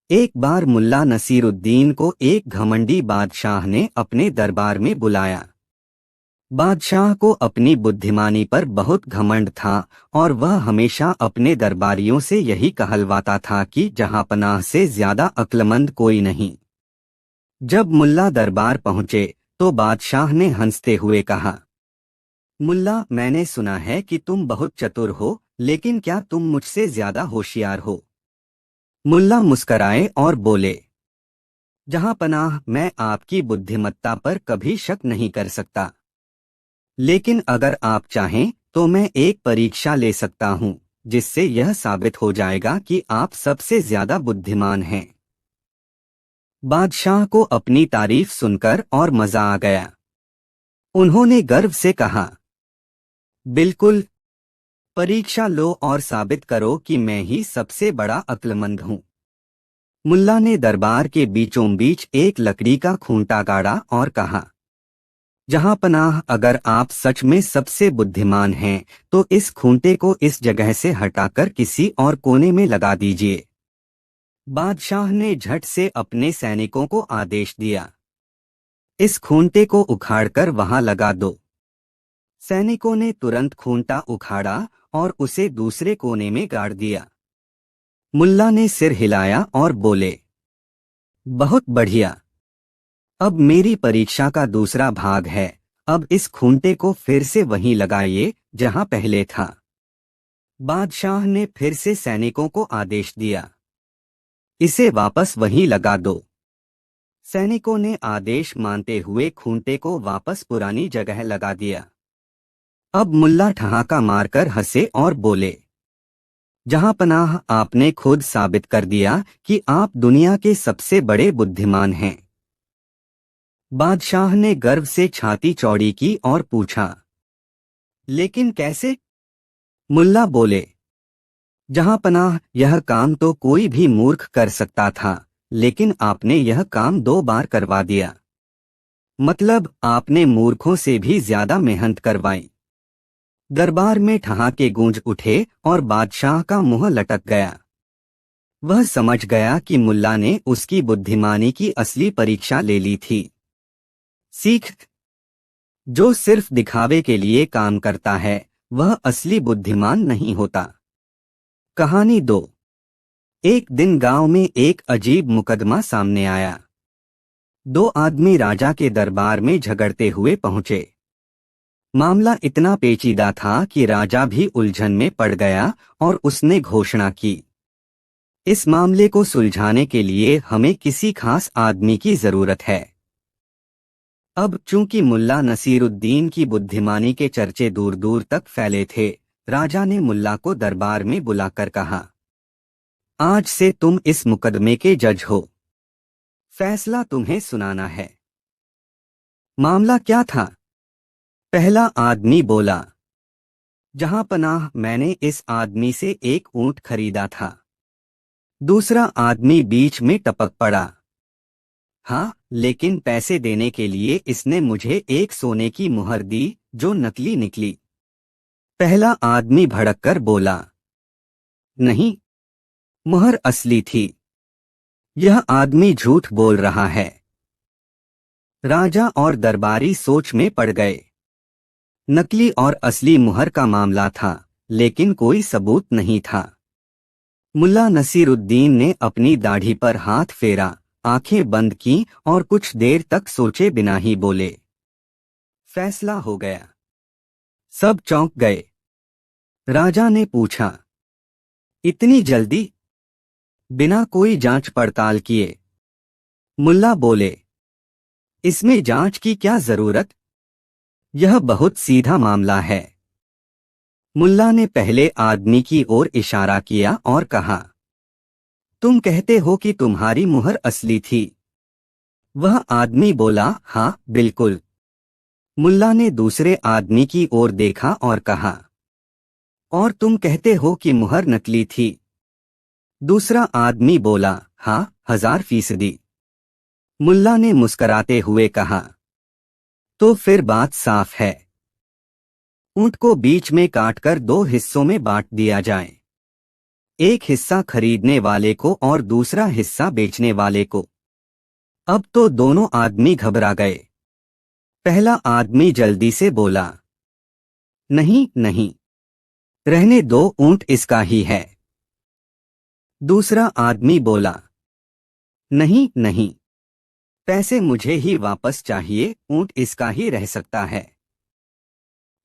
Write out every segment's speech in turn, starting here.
एक बार मुल्ला नसीरुद्दीन को एक घमंडी बादशाह ने अपने दरबार में बुलाया। बादशाह को अपनी बुद्धिमानी पर बहुत घमंड था और वह हमेशा अपने दरबारियों से यही कहलवाता था कि जहांपनाह से ज्यादा अक्लमंद कोई नहीं। जब मुल्ला दरबार पहुंचे तो बादशाह ने हंसते हुए कहा, मुल्ला, मैंने सुना है कि तुम बहुत चतुर हो, लेकिन क्या तुम मुझसे ज्यादा होशियार हो? मुल्ला मुस्कराए और बोले, जहांपनाह, मैं आपकी बुद्धिमत्ता पर कभी शक नहीं कर सकता, लेकिन अगर आप चाहें तो मैं एक परीक्षा ले सकता हूं जिससे यह साबित हो जाएगा कि आप सबसे ज्यादा बुद्धिमान हैं। बादशाह को अपनी तारीफ सुनकर और मजा आ गया। उन्होंने गर्व से कहा, बिल्कुल, परीक्षा लो और साबित करो कि मैं ही सबसे बड़ा अक्लमंद हूँ। मुल्ला ने दरबार के बीचों बीच एक लकड़ी का खूंटा गाड़ा और कहा, जहांपनाह, अगर आप सच में सबसे बुद्धिमान हैं तो इस खूंटे को इस जगह से हटाकर किसी और कोने में लगा दीजिए। बादशाह ने झट से अपने सैनिकों को आदेश दिया, इस खूंटे को उखाड़कर वहां लगा दो। सैनिकों ने तुरंत खूंटा उखाड़ा और उसे दूसरे कोने में गाड़ दिया। मुल्ला ने सिर हिलाया और बोले, बहुत बढ़िया। अब मेरी परीक्षा का दूसरा भाग है। अब इस खूंटे को फिर से वहीं लगाइए जहां पहले था। बादशाह ने फिर से सैनिकों को आदेश दिया, इसे वापस वहीं लगा दो। सैनिकों ने आदेश मानते हुए खूंटे को वापस पुरानी जगह लगा दिया। अब मुल्ला ठहाका मारकर हंसे और बोले, जहांपनाह, आपने खुद साबित कर दिया कि आप दुनिया के सबसे बड़े बुद्धिमान हैं। बादशाह ने गर्व से छाती चौड़ी की और पूछा, लेकिन कैसे? मुल्ला बोले, जहांपनाह, यह काम तो कोई भी मूर्ख कर सकता था, लेकिन आपने यह काम 2 बार करवा दिया। मतलब आपने मूर्खों से भी ज्यादा मेहनत करवाई। दरबार में ठहाके गूंज उठे और बादशाह का मुंह लटक गया। वह समझ गया कि मुल्ला ने उसकी बुद्धिमानी की असली परीक्षा ले ली थी। सीख, जो सिर्फ दिखावे के लिए काम करता है वह असली बुद्धिमान नहीं होता। कहानी 2। एक दिन गांव में एक अजीब मुकदमा सामने आया। 2 आदमी राजा के दरबार में झगड़ते हुए पहुंचे। मामला इतना पेचीदा था कि राजा भी उलझन में पड़ गया और उसने घोषणा की, इस मामले को सुलझाने के लिए हमें किसी खास आदमी की जरूरत है। अब चूंकि मुल्ला नसीरुद्दीन की बुद्धिमानी के चर्चे दूर दूर तक फैले थे, राजा ने मुल्ला को दरबार में बुलाकर कहा, आज से तुम इस मुकदमे के जज हो। फैसला तुम्हें सुनाना है। मामला क्या था? पहला आदमी बोला, जहांपनाह, मैंने इस आदमी से एक ऊंट खरीदा था। दूसरा आदमी बीच में टपक पड़ा, हाँ, लेकिन पैसे देने के लिए इसने मुझे एक सोने की मुहर दी जो नकली निकली। पहला आदमी भड़ककर बोला, नहीं, मुहर असली थी। यह आदमी झूठ बोल रहा है। राजा और दरबारी सोच में पड़ गए। नकली और असली मुहर का मामला था, लेकिन कोई सबूत नहीं था। मुल्ला नसीरुद्दीन ने अपनी दाढ़ी पर हाथ फेरा, आंखें बंद की और कुछ देर तक सोचे बिना ही बोले, फैसला हो गया। सब चौंक गए। राजा ने पूछा, इतनी जल्दी? बिना कोई जांच पड़ताल किए? मुल्ला बोले, इसमें जांच की क्या जरूरत? यह बहुत सीधा मामला है। मुल्ला ने पहले आदमी की ओर इशारा किया और कहा, तुम कहते हो कि तुम्हारी मुहर असली थी? वह आदमी बोला, हाँ, बिल्कुल। मुल्ला ने दूसरे आदमी की ओर देखा और कहा, और तुम कहते हो कि मुहर नकली थी? दूसरा आदमी बोला, हाँ, 1000%। मुल्ला ने मुस्कराते हुए कहा, तो फिर बात साफ है। ऊंट को बीच में काटकर 2 हिस्सों में बांट दिया जाए। एक हिस्सा खरीदने वाले को और दूसरा हिस्सा बेचने वाले को। अब तो दोनों आदमी घबरा गए। पहला आदमी जल्दी से बोला, नहीं नहीं, रहने दो, ऊंट इसका ही है। दूसरा आदमी बोला, नहीं नहीं, पैसे मुझे ही वापस चाहिए, ऊंट इसका ही रह सकता है।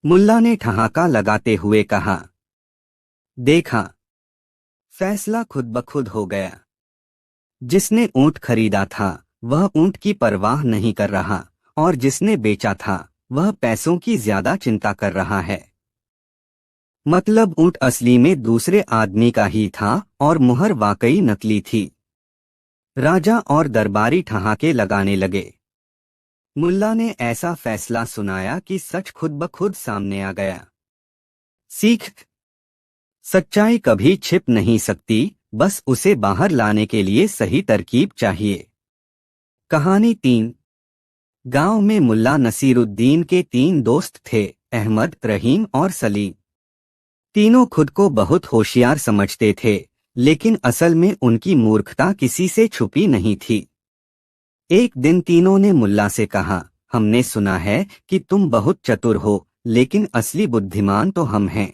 मुल्ला ने ठहाका लगाते हुए कहा, देखा, फैसला खुद ब खुद हो गया। जिसने ऊंट खरीदा था वह ऊंट की परवाह नहीं कर रहा, और जिसने बेचा था वह पैसों की ज्यादा चिंता कर रहा है। मतलब ऊंट असली में दूसरे आदमी का ही था और मुहर वाकई नकली थी। राजा और दरबारी ठहाके लगाने लगे। मुल्ला ने ऐसा फैसला सुनाया कि सच खुद ब खुद सामने आ गया। सीख, सच्चाई कभी छिप नहीं सकती, बस उसे बाहर लाने के लिए सही तरकीब चाहिए। कहानी 3। गांव में मुल्ला नसीरुद्दीन के 3 दोस्त थे, अहमद, रहीम और सलीम। तीनों खुद को बहुत होशियार समझते थे, लेकिन असल में उनकी मूर्खता किसी से छुपी नहीं थी। एक दिन तीनों ने मुल्ला से कहा, हमने सुना है कि तुम बहुत चतुर हो, लेकिन असली बुद्धिमान तो हम हैं।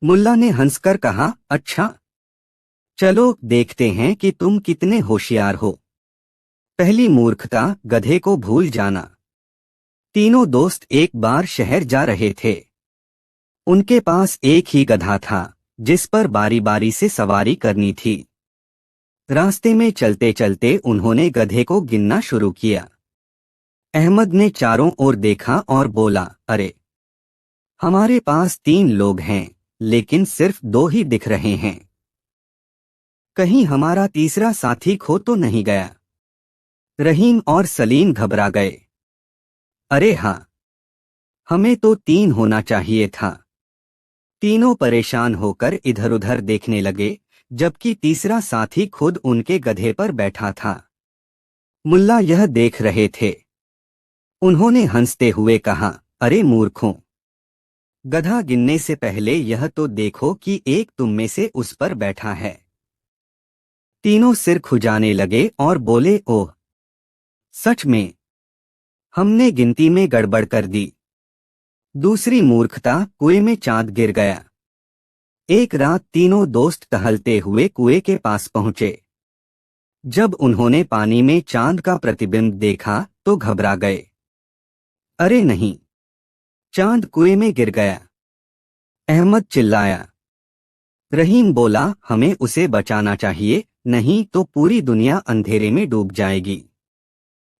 मुल्ला ने हंसकर कहा, अच्छा, चलो देखते हैं कि तुम कितने होशियार हो। पहली मूर्खता, गधे को भूल जाना। तीनों दोस्त एक बार शहर जा रहे थे। उनके पास एक ही गधा था, जिस पर बारी बारी से सवारी करनी थी। रास्ते में चलते चलते उन्होंने गधे को गिनना शुरू किया। अहमद ने चारों ओर देखा और बोला, अरे, हमारे पास 3 लोग हैं, लेकिन सिर्फ 2 ही दिख रहे हैं। कहीं हमारा तीसरा साथी खो तो नहीं गया। रहीम और सलीम घबरा गए। अरे हाँ, हमें तो 3 होना चाहिए था। तीनों परेशान होकर इधर उधर देखने लगे, जबकि तीसरा साथी खुद उनके गधे पर बैठा था। मुल्ला यह देख रहे थे। उन्होंने हंसते हुए कहा, अरे मूर्खों, गधा गिनने से पहले यह तो देखो कि एक तुम में से उस पर बैठा है। तीनों सिर खुजाने लगे और बोले, ओह, सच में, हमने गिनती में गड़बड़ कर दी। दूसरी मूर्खता, कुएं में चांद गिर गया। एक रात तीनों दोस्त टहलते हुए कुएं के पास पहुंचे। जब उन्होंने पानी में चांद का प्रतिबिंब देखा तो घबरा गए। अरे नहीं, चांद कुएं में गिर गया। अहमद चिल्लाया। रहीम बोला, हमें उसे बचाना चाहिए, नहीं तो पूरी दुनिया अंधेरे में डूब जाएगी।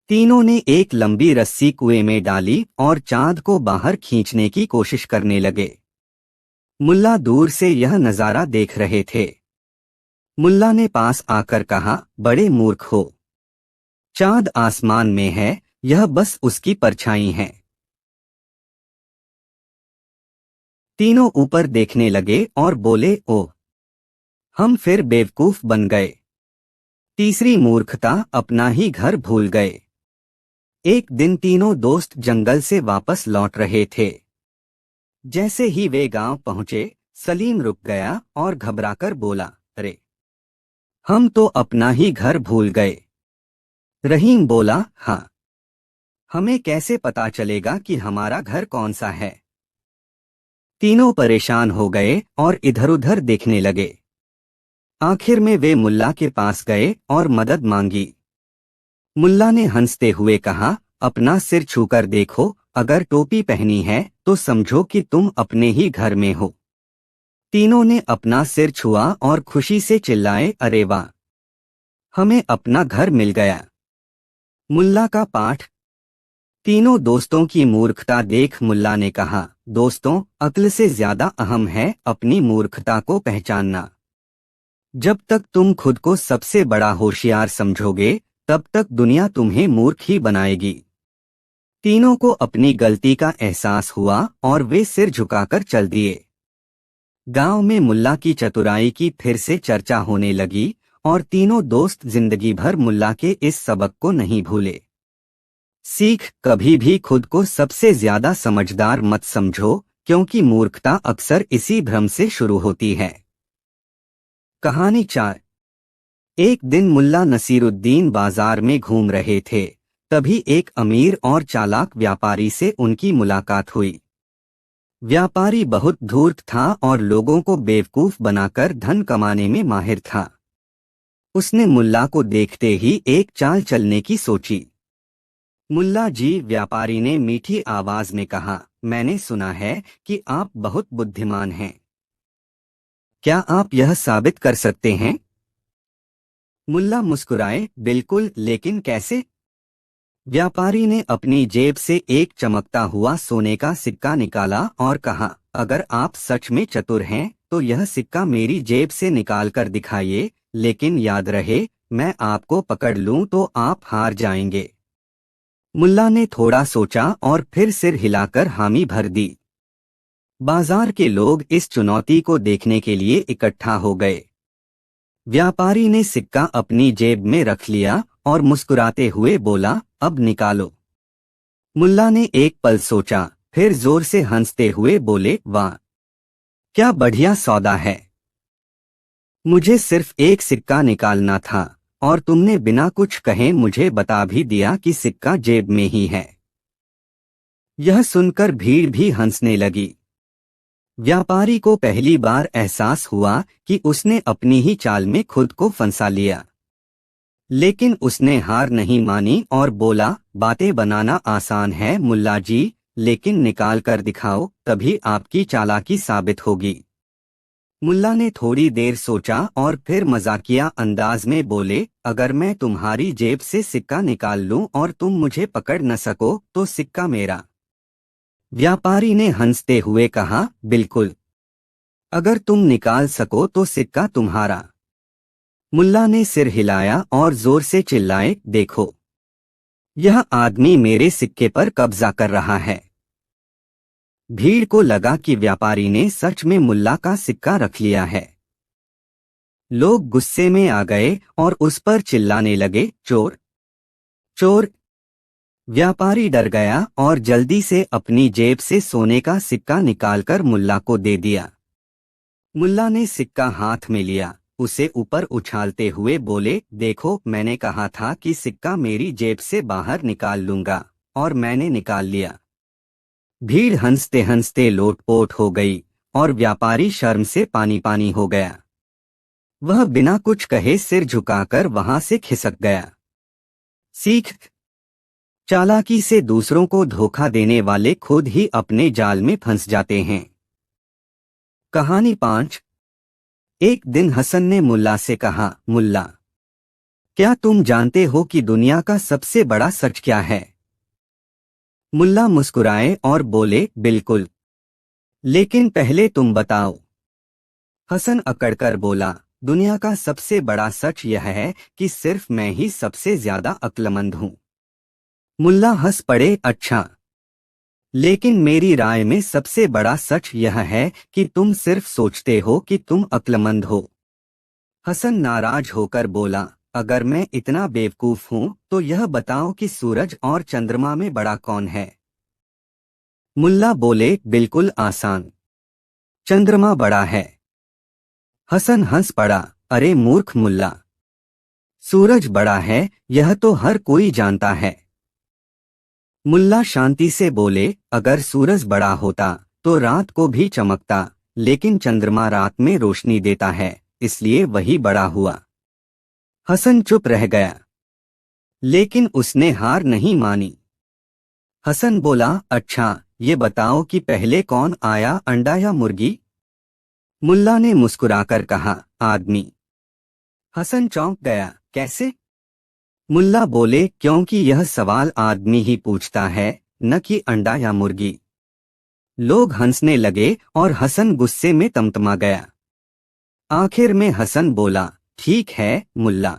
तीनों ने एक लंबी रस्सी कुएं में डाली और चांद को बाहर खींचने की कोशिश करने लगे। मुल्ला दूर से यह नजारा देख रहे थे। मुल्ला ने पास आकर कहा, बड़े मूर्ख हो। चांद आसमान में है, यह बस उसकी परछाई है। तीनों ऊपर देखने लगे और बोले, ओह, हम फिर बेवकूफ बन गए। तीसरी मूर्खता, अपना ही घर भूल गए। एक दिन तीनों दोस्त जंगल से वापस लौट रहे थे। जैसे ही वे गांव पहुंचे, सलीम रुक गया और घबराकर बोला, अरे, हम तो अपना ही घर भूल गए। रहीम बोला, हाँ, हमें कैसे पता चलेगा कि हमारा घर कौन सा है। तीनों परेशान हो गए और इधर उधर देखने लगे। आखिर में वे मुल्ला के पास गए और मदद मांगी। मुल्ला ने हंसते हुए कहा, अपना सिर छूकर देखो, अगर टोपी पहनी है तो समझो कि तुम अपने ही घर में हो। तीनों ने अपना सिर छुआ और खुशी से चिल्लाए, अरे वाह, हमें अपना घर मिल गया। मुल्ला का पाठ। तीनों दोस्तों की मूर्खता देख मुल्ला ने कहा, दोस्तों, अक्ल से ज्यादा अहम है अपनी मूर्खता को पहचानना। जब तक तुम खुद को सबसे बड़ा होशियार समझोगे, तब तक दुनिया तुम्हें मूर्ख ही बनाएगी। तीनों को अपनी गलती का एहसास हुआ और वे सिर झुकाकर चल दिए। गांव में मुल्ला की चतुराई की फिर से चर्चा होने लगी और तीनों दोस्त जिंदगी भर मुल्ला के इस सबक को नहीं भूले। सीख, कभी भी खुद को सबसे ज्यादा समझदार मत समझो, क्योंकि मूर्खता अक्सर इसी भ्रम से शुरू होती है। कहानी 4। एक दिन मुल्ला नसीरुद्दीन बाजार में घूम रहे थे। तभी एक अमीर और चालाक व्यापारी से उनकी मुलाकात हुई। व्यापारी बहुत धूर्त था और लोगों को बेवकूफ बनाकर धन कमाने में माहिर था। उसने मुल्ला को देखते ही एक चाल चलने की सोची। मुल्ला जी, व्यापारी ने मीठी आवाज में कहा, मैंने सुना है कि आप बहुत बुद्धिमान हैं। क्या आप यह साबित कर सकते हैं? मुल्ला मुस्कुराए, बिल्कुल, लेकिन कैसे? व्यापारी ने अपनी जेब से एक चमकता हुआ सोने का सिक्का निकाला और कहा, अगर आप सच में चतुर हैं तो यह सिक्का मेरी जेब से निकाल कर दिखाइए, लेकिन याद रहे, मैं आपको पकड़ लूं तो आप हार जाएंगे। मुल्ला ने थोड़ा सोचा और फिर सिर हिलाकर हामी भर दी। बाजार के लोग इस चुनौती को देखने के लिए इकट्ठा हो गए। व्यापारी ने सिक्का अपनी जेब में रख लिया और मुस्कुराते हुए बोला, अब निकालो। मुल्ला ने एक पल सोचा, फिर जोर से हंसते हुए बोले, वाह, क्या बढ़िया सौदा है। मुझे सिर्फ एक सिक्का निकालना था और तुमने बिना कुछ कहे मुझे बता भी दिया कि सिक्का जेब में ही है। यह सुनकर भीड़ भी हंसने लगी। व्यापारी को पहली बार एहसास हुआ कि उसने अपनी ही चाल में खुद को फंसा लिया। लेकिन उसने हार नहीं मानी और बोला, बातें बनाना आसान है मुल्ला जी, लेकिन निकाल कर दिखाओ, तभी आपकी चालाकी साबित होगी। मुल्ला ने थोड़ी देर सोचा और फिर मजाकिया अंदाज में बोले, अगर मैं तुम्हारी जेब से सिक्का निकाल लूं और तुम मुझे पकड़ न सको तो सिक्का मेरा। व्यापारी ने हंसते हुए कहा, बिल्कुल, अगर तुम निकाल सको तो सिक्का तुम्हारा। मुल्ला ने सिर हिलाया और जोर से चिल्लाए, देखो, यह आदमी मेरे सिक्के पर कब्जा कर रहा है। भीड़ को लगा कि व्यापारी ने सच में मुल्ला का सिक्का रख लिया है। लोग गुस्से में आ गए और उस पर चिल्लाने लगे, चोर, चोर। व्यापारी डर गया और जल्दी से अपनी जेब से सोने का सिक्का निकालकर मुल्ला को दे दिया। मुल्ला ने सिक्का हाथ में लिया, उसे ऊपर उछालते हुए बोले, देखो, मैंने कहा था कि सिक्का मेरी जेब से बाहर निकाल लूंगा, और मैंने निकाल लिया। भीड़ हंसते हंसते लोटपोट हो गई और व्यापारी शर्म से पानी पानी हो गया। वह बिना कुछ कहे सिर झुकाकर वहां से खिसक गया। सीख, चालाकी से दूसरों को धोखा देने वाले खुद ही अपने जाल में फंस जाते हैं। कहानी 5। एक दिन हसन ने मुल्ला से कहा, मुल्ला, क्या तुम जानते हो कि दुनिया का सबसे बड़ा सच क्या है? मुल्ला मुस्कुराए और बोले, बिल्कुल, लेकिन पहले तुम बताओ। हसन अकड़कर बोला, दुनिया का सबसे बड़ा सच यह है कि सिर्फ मैं ही सबसे ज्यादा अक्लमंद हूं। मुल्ला हंस पड़े, अच्छा, लेकिन मेरी राय में सबसे बड़ा सच यह है कि तुम सिर्फ सोचते हो कि तुम अक्लमंद हो। हसन नाराज होकर बोला, अगर मैं इतना बेवकूफ हूं तो यह बताओ कि सूरज और चंद्रमा में बड़ा कौन है? मुल्ला बोले, बिल्कुल आसान, चंद्रमा बड़ा है। हसन हंस पड़ा, अरे मूर्ख मुल्ला, सूरज बड़ा है, यह तो हर कोई जानता है। मुल्ला शांति से बोले, अगर सूरज बड़ा होता तो रात को भी चमकता, लेकिन चंद्रमा रात में रोशनी देता है, इसलिए वही बड़ा हुआ। हसन चुप रह गया, लेकिन उसने हार नहीं मानी। हसन बोला, अच्छा, ये बताओ कि पहले कौन आया, अंडा या मुर्गी? मुल्ला ने मुस्कुराकर कहा, आदमी। हसन चौंक गया, कैसे? मुल्ला बोले, क्योंकि यह सवाल आदमी ही पूछता है, न कि अंडा या मुर्गी। लोग हंसने लगे और हसन गुस्से में तमतमा गया। आखिर में हसन बोला, ठीक है मुल्ला,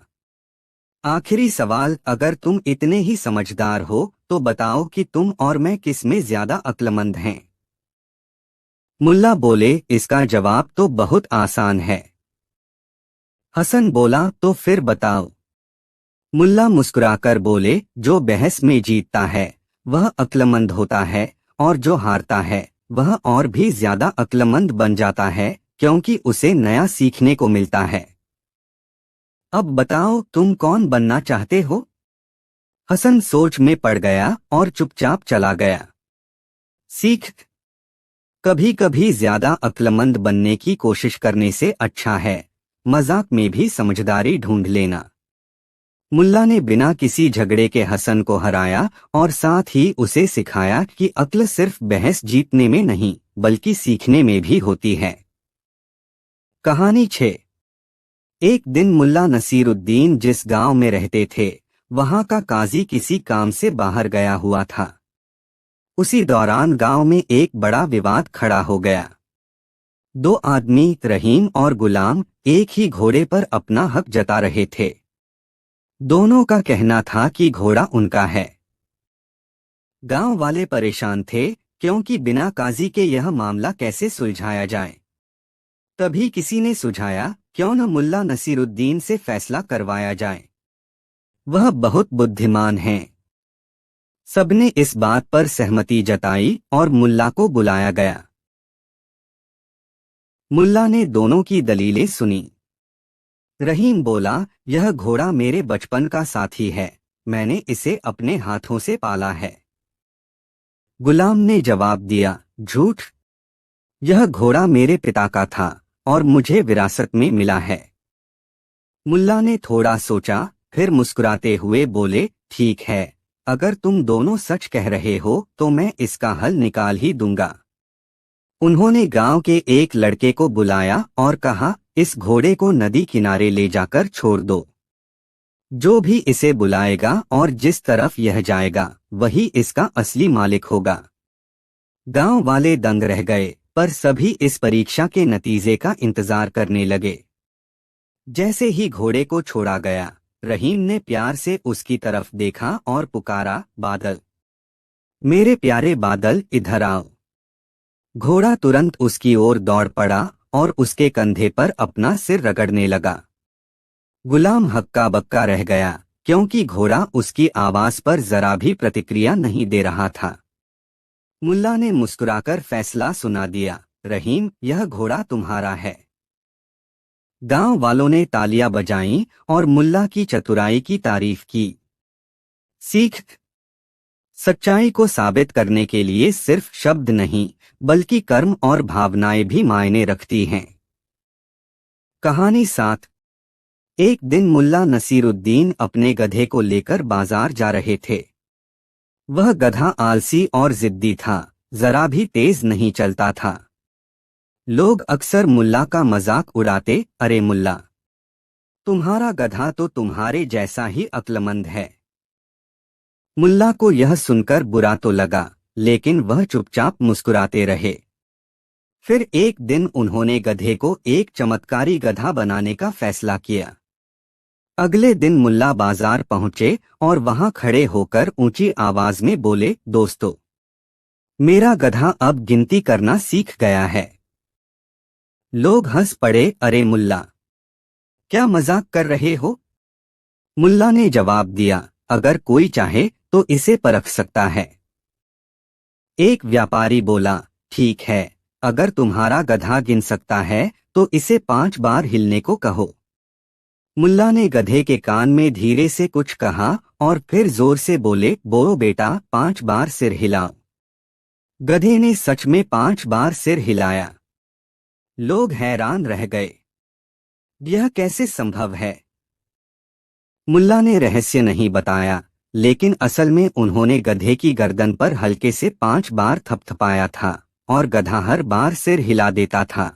आखिरी सवाल, अगर तुम इतने ही समझदार हो तो बताओ कि तुम और मैं किस में ज्यादा अक्लमंद हैं? मुल्ला बोले, इसका जवाब तो बहुत आसान है। हसन बोला, तो फिर बताओ। मुल्ला मुस्कुराकर बोले, जो बहस में जीतता है वह अक्लमंद होता है, और जो हारता है वह और भी ज्यादा अक्लमंद बन जाता है, क्योंकि उसे नया सीखने को मिलता है। अब बताओ तुम कौन बनना चाहते हो? हसन सोच में पड़ गया और चुपचाप चला गया। सीख, कभी कभी ज्यादा अक्लमंद बनने की कोशिश करने से अच्छा है मजाक में भी समझदारी ढूंढ लेना। मुल्ला ने बिना किसी झगड़े के हसन को हराया और साथ ही उसे सिखाया कि अक्ल सिर्फ बहस जीतने में नहीं बल्कि सीखने में भी होती है। कहानी 6। एक दिन मुल्ला नसीरुद्दीन जिस गांव में रहते थे वहां का काजी किसी काम से बाहर गया हुआ था। उसी दौरान गांव में एक बड़ा विवाद खड़ा हो गया। दो आदमी रहीम और गुलाम एक ही घोड़े पर अपना हक जता रहे थे। दोनों का कहना था कि घोड़ा उनका है। गांव वाले परेशान थे क्योंकि बिना काजी के यह मामला कैसे सुलझाया जाए। तभी किसी ने सुझाया क्यों न मुल्ला नसीरुद्दीन से फैसला करवाया जाए, वह बहुत बुद्धिमान हैं। सबने इस बात पर सहमति जताई और मुल्ला को बुलाया गया। मुल्ला ने दोनों की दलीलें सुनी। रहीम बोला, यह घोड़ा मेरे बचपन का साथी है, मैंने इसे अपने हाथों से पाला है। गुलाम ने जवाब दिया, झूठ, यह घोड़ा मेरे पिता का था और मुझे विरासत में मिला है। मुल्ला ने थोड़ा सोचा फिर मुस्कुराते हुए बोले, ठीक है, अगर तुम दोनों सच कह रहे हो तो मैं इसका हल निकाल ही दूंगा। उन्होंने गांव के एक लड़के को बुलाया और कहा, इस घोड़े को नदी किनारे ले जाकर छोड़ दो। जो भी इसे बुलाएगा और जिस तरफ यह जाएगा वही इसका असली मालिक होगा। गांव वाले दंग रह गए पर सभी इस परीक्षा के नतीजे का इंतजार करने लगे। जैसे ही घोड़े को छोड़ा गया रहीम ने प्यार से उसकी तरफ देखा और पुकारा, बादल, मेरे प्यारे बादल, इधर आओ। घोड़ा तुरंत उसकी ओर दौड़ पड़ा और उसके कंधे पर अपना सिर रगड़ने लगा। गुलाम हक्का बक्का रह गया क्योंकि घोड़ा उसकी आवाज पर जरा भी प्रतिक्रिया नहीं दे रहा था। मुल्ला ने मुस्कुराकर फैसला सुना दिया, रहीम, यह घोड़ा तुम्हारा है। गांव वालों ने तालियां बजाईं और मुल्ला की चतुराई की तारीफ की। सीख, सच्चाई को साबित करने के लिए सिर्फ शब्द नहीं बल्कि कर्म और भावनाएं भी मायने रखती हैं। कहानी 7। एक दिन मुल्ला नसीरुद्दीन अपने गधे को लेकर बाजार जा रहे थे। वह गधा आलसी और जिद्दी था, जरा भी तेज नहीं चलता था। लोग अक्सर मुल्ला का मजाक उड़ाते, अरे मुल्ला, तुम्हारा गधा तो तुम्हारे जैसा ही अक्लमंद है। मुल्ला को यह सुनकर बुरा तो लगा लेकिन वह चुपचाप मुस्कुराते रहे। फिर एक दिन उन्होंने गधे को एक चमत्कारी गधा बनाने का फैसला किया। अगले दिन मुल्ला बाजार पहुंचे और वहां खड़े होकर ऊंची आवाज में बोले, दोस्तों, मेरा गधा अब गिनती करना सीख गया है। लोग हंस पड़े, अरे मुल्ला, क्या मजाक कर रहे हो? मुल्ला ने जवाब दिया, अगर कोई चाहे तो इसे परख सकता है। एक व्यापारी बोला, ठीक है, अगर तुम्हारा गधा गिन सकता है तो इसे 5 बार हिलने को कहो। मुल्ला ने गधे के कान में धीरे से कुछ कहा और फिर जोर से बोले, बोलो बेटा, 5 बार सिर हिलाओ। गधे ने सच में 5 बार सिर हिलाया। लोग हैरान रह गए, यह कैसे संभव है? मुल्ला ने रहस्य नहीं बताया लेकिन असल में उन्होंने गधे की गर्दन पर हल्के से 5 बार थपथपाया था और गधा हर बार सिर हिला देता था।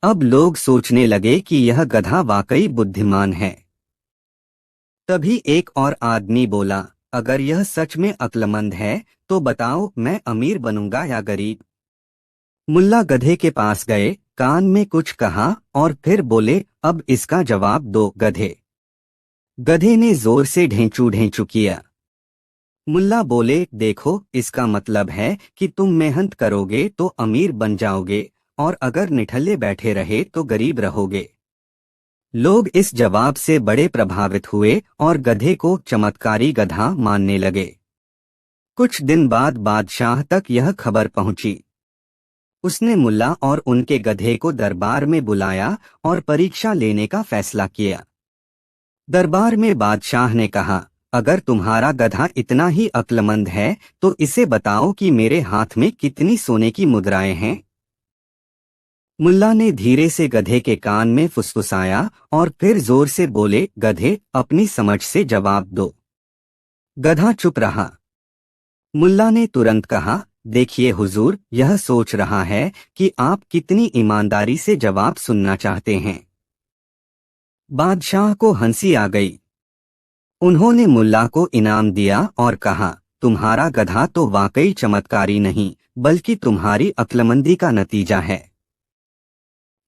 अब लोग सोचने लगे कि यह गधा वाकई बुद्धिमान है। तभी एक और आदमी बोला, अगर यह सच में अक्लमंद है तो बताओ, मैं अमीर बनूंगा या गरीब? मुल्ला गधे के पास गए, कान में कुछ कहा और फिर बोले, अब इसका जवाब दो गधे। गधे ने जोर से ढेंचू ढेंचू किया। मुल्ला बोले, देखो, इसका मतलब है कि तुम मेहनत करोगे तो अमीर बन जाओगे और अगर निठल्ले बैठे रहे तो गरीब रहोगे। लोग इस जवाब से बड़े प्रभावित हुए और गधे को चमत्कारी गधा मानने लगे। कुछ दिन बाद बादशाह तक यह खबर पहुंची। उसने मुल्ला और उनके गधे को दरबार में बुलाया और परीक्षा लेने का फैसला किया। दरबार में बादशाह ने कहा, अगर तुम्हारा गधा इतना ही अक्लमंद है तो इसे बताओ कि मेरे हाथ में कितनी सोने की मुद्राएं हैं। मुल्ला ने धीरे से गधे के कान में फुसफुसाया और फिर जोर से बोले, गधे, अपनी समझ से जवाब दो। गधा चुप रहा। मुल्ला ने तुरंत कहा, देखिए हुजूर, यह सोच रहा है कि आप कितनी ईमानदारी से जवाब सुनना चाहते हैं। बादशाह को हंसी आ गई। उन्होंने मुल्ला को इनाम दिया और कहा, तुम्हारा गधा तो वाकई चमत्कारी नहीं, बल्कि तुम्हारी अक्लमंदी का नतीजा है।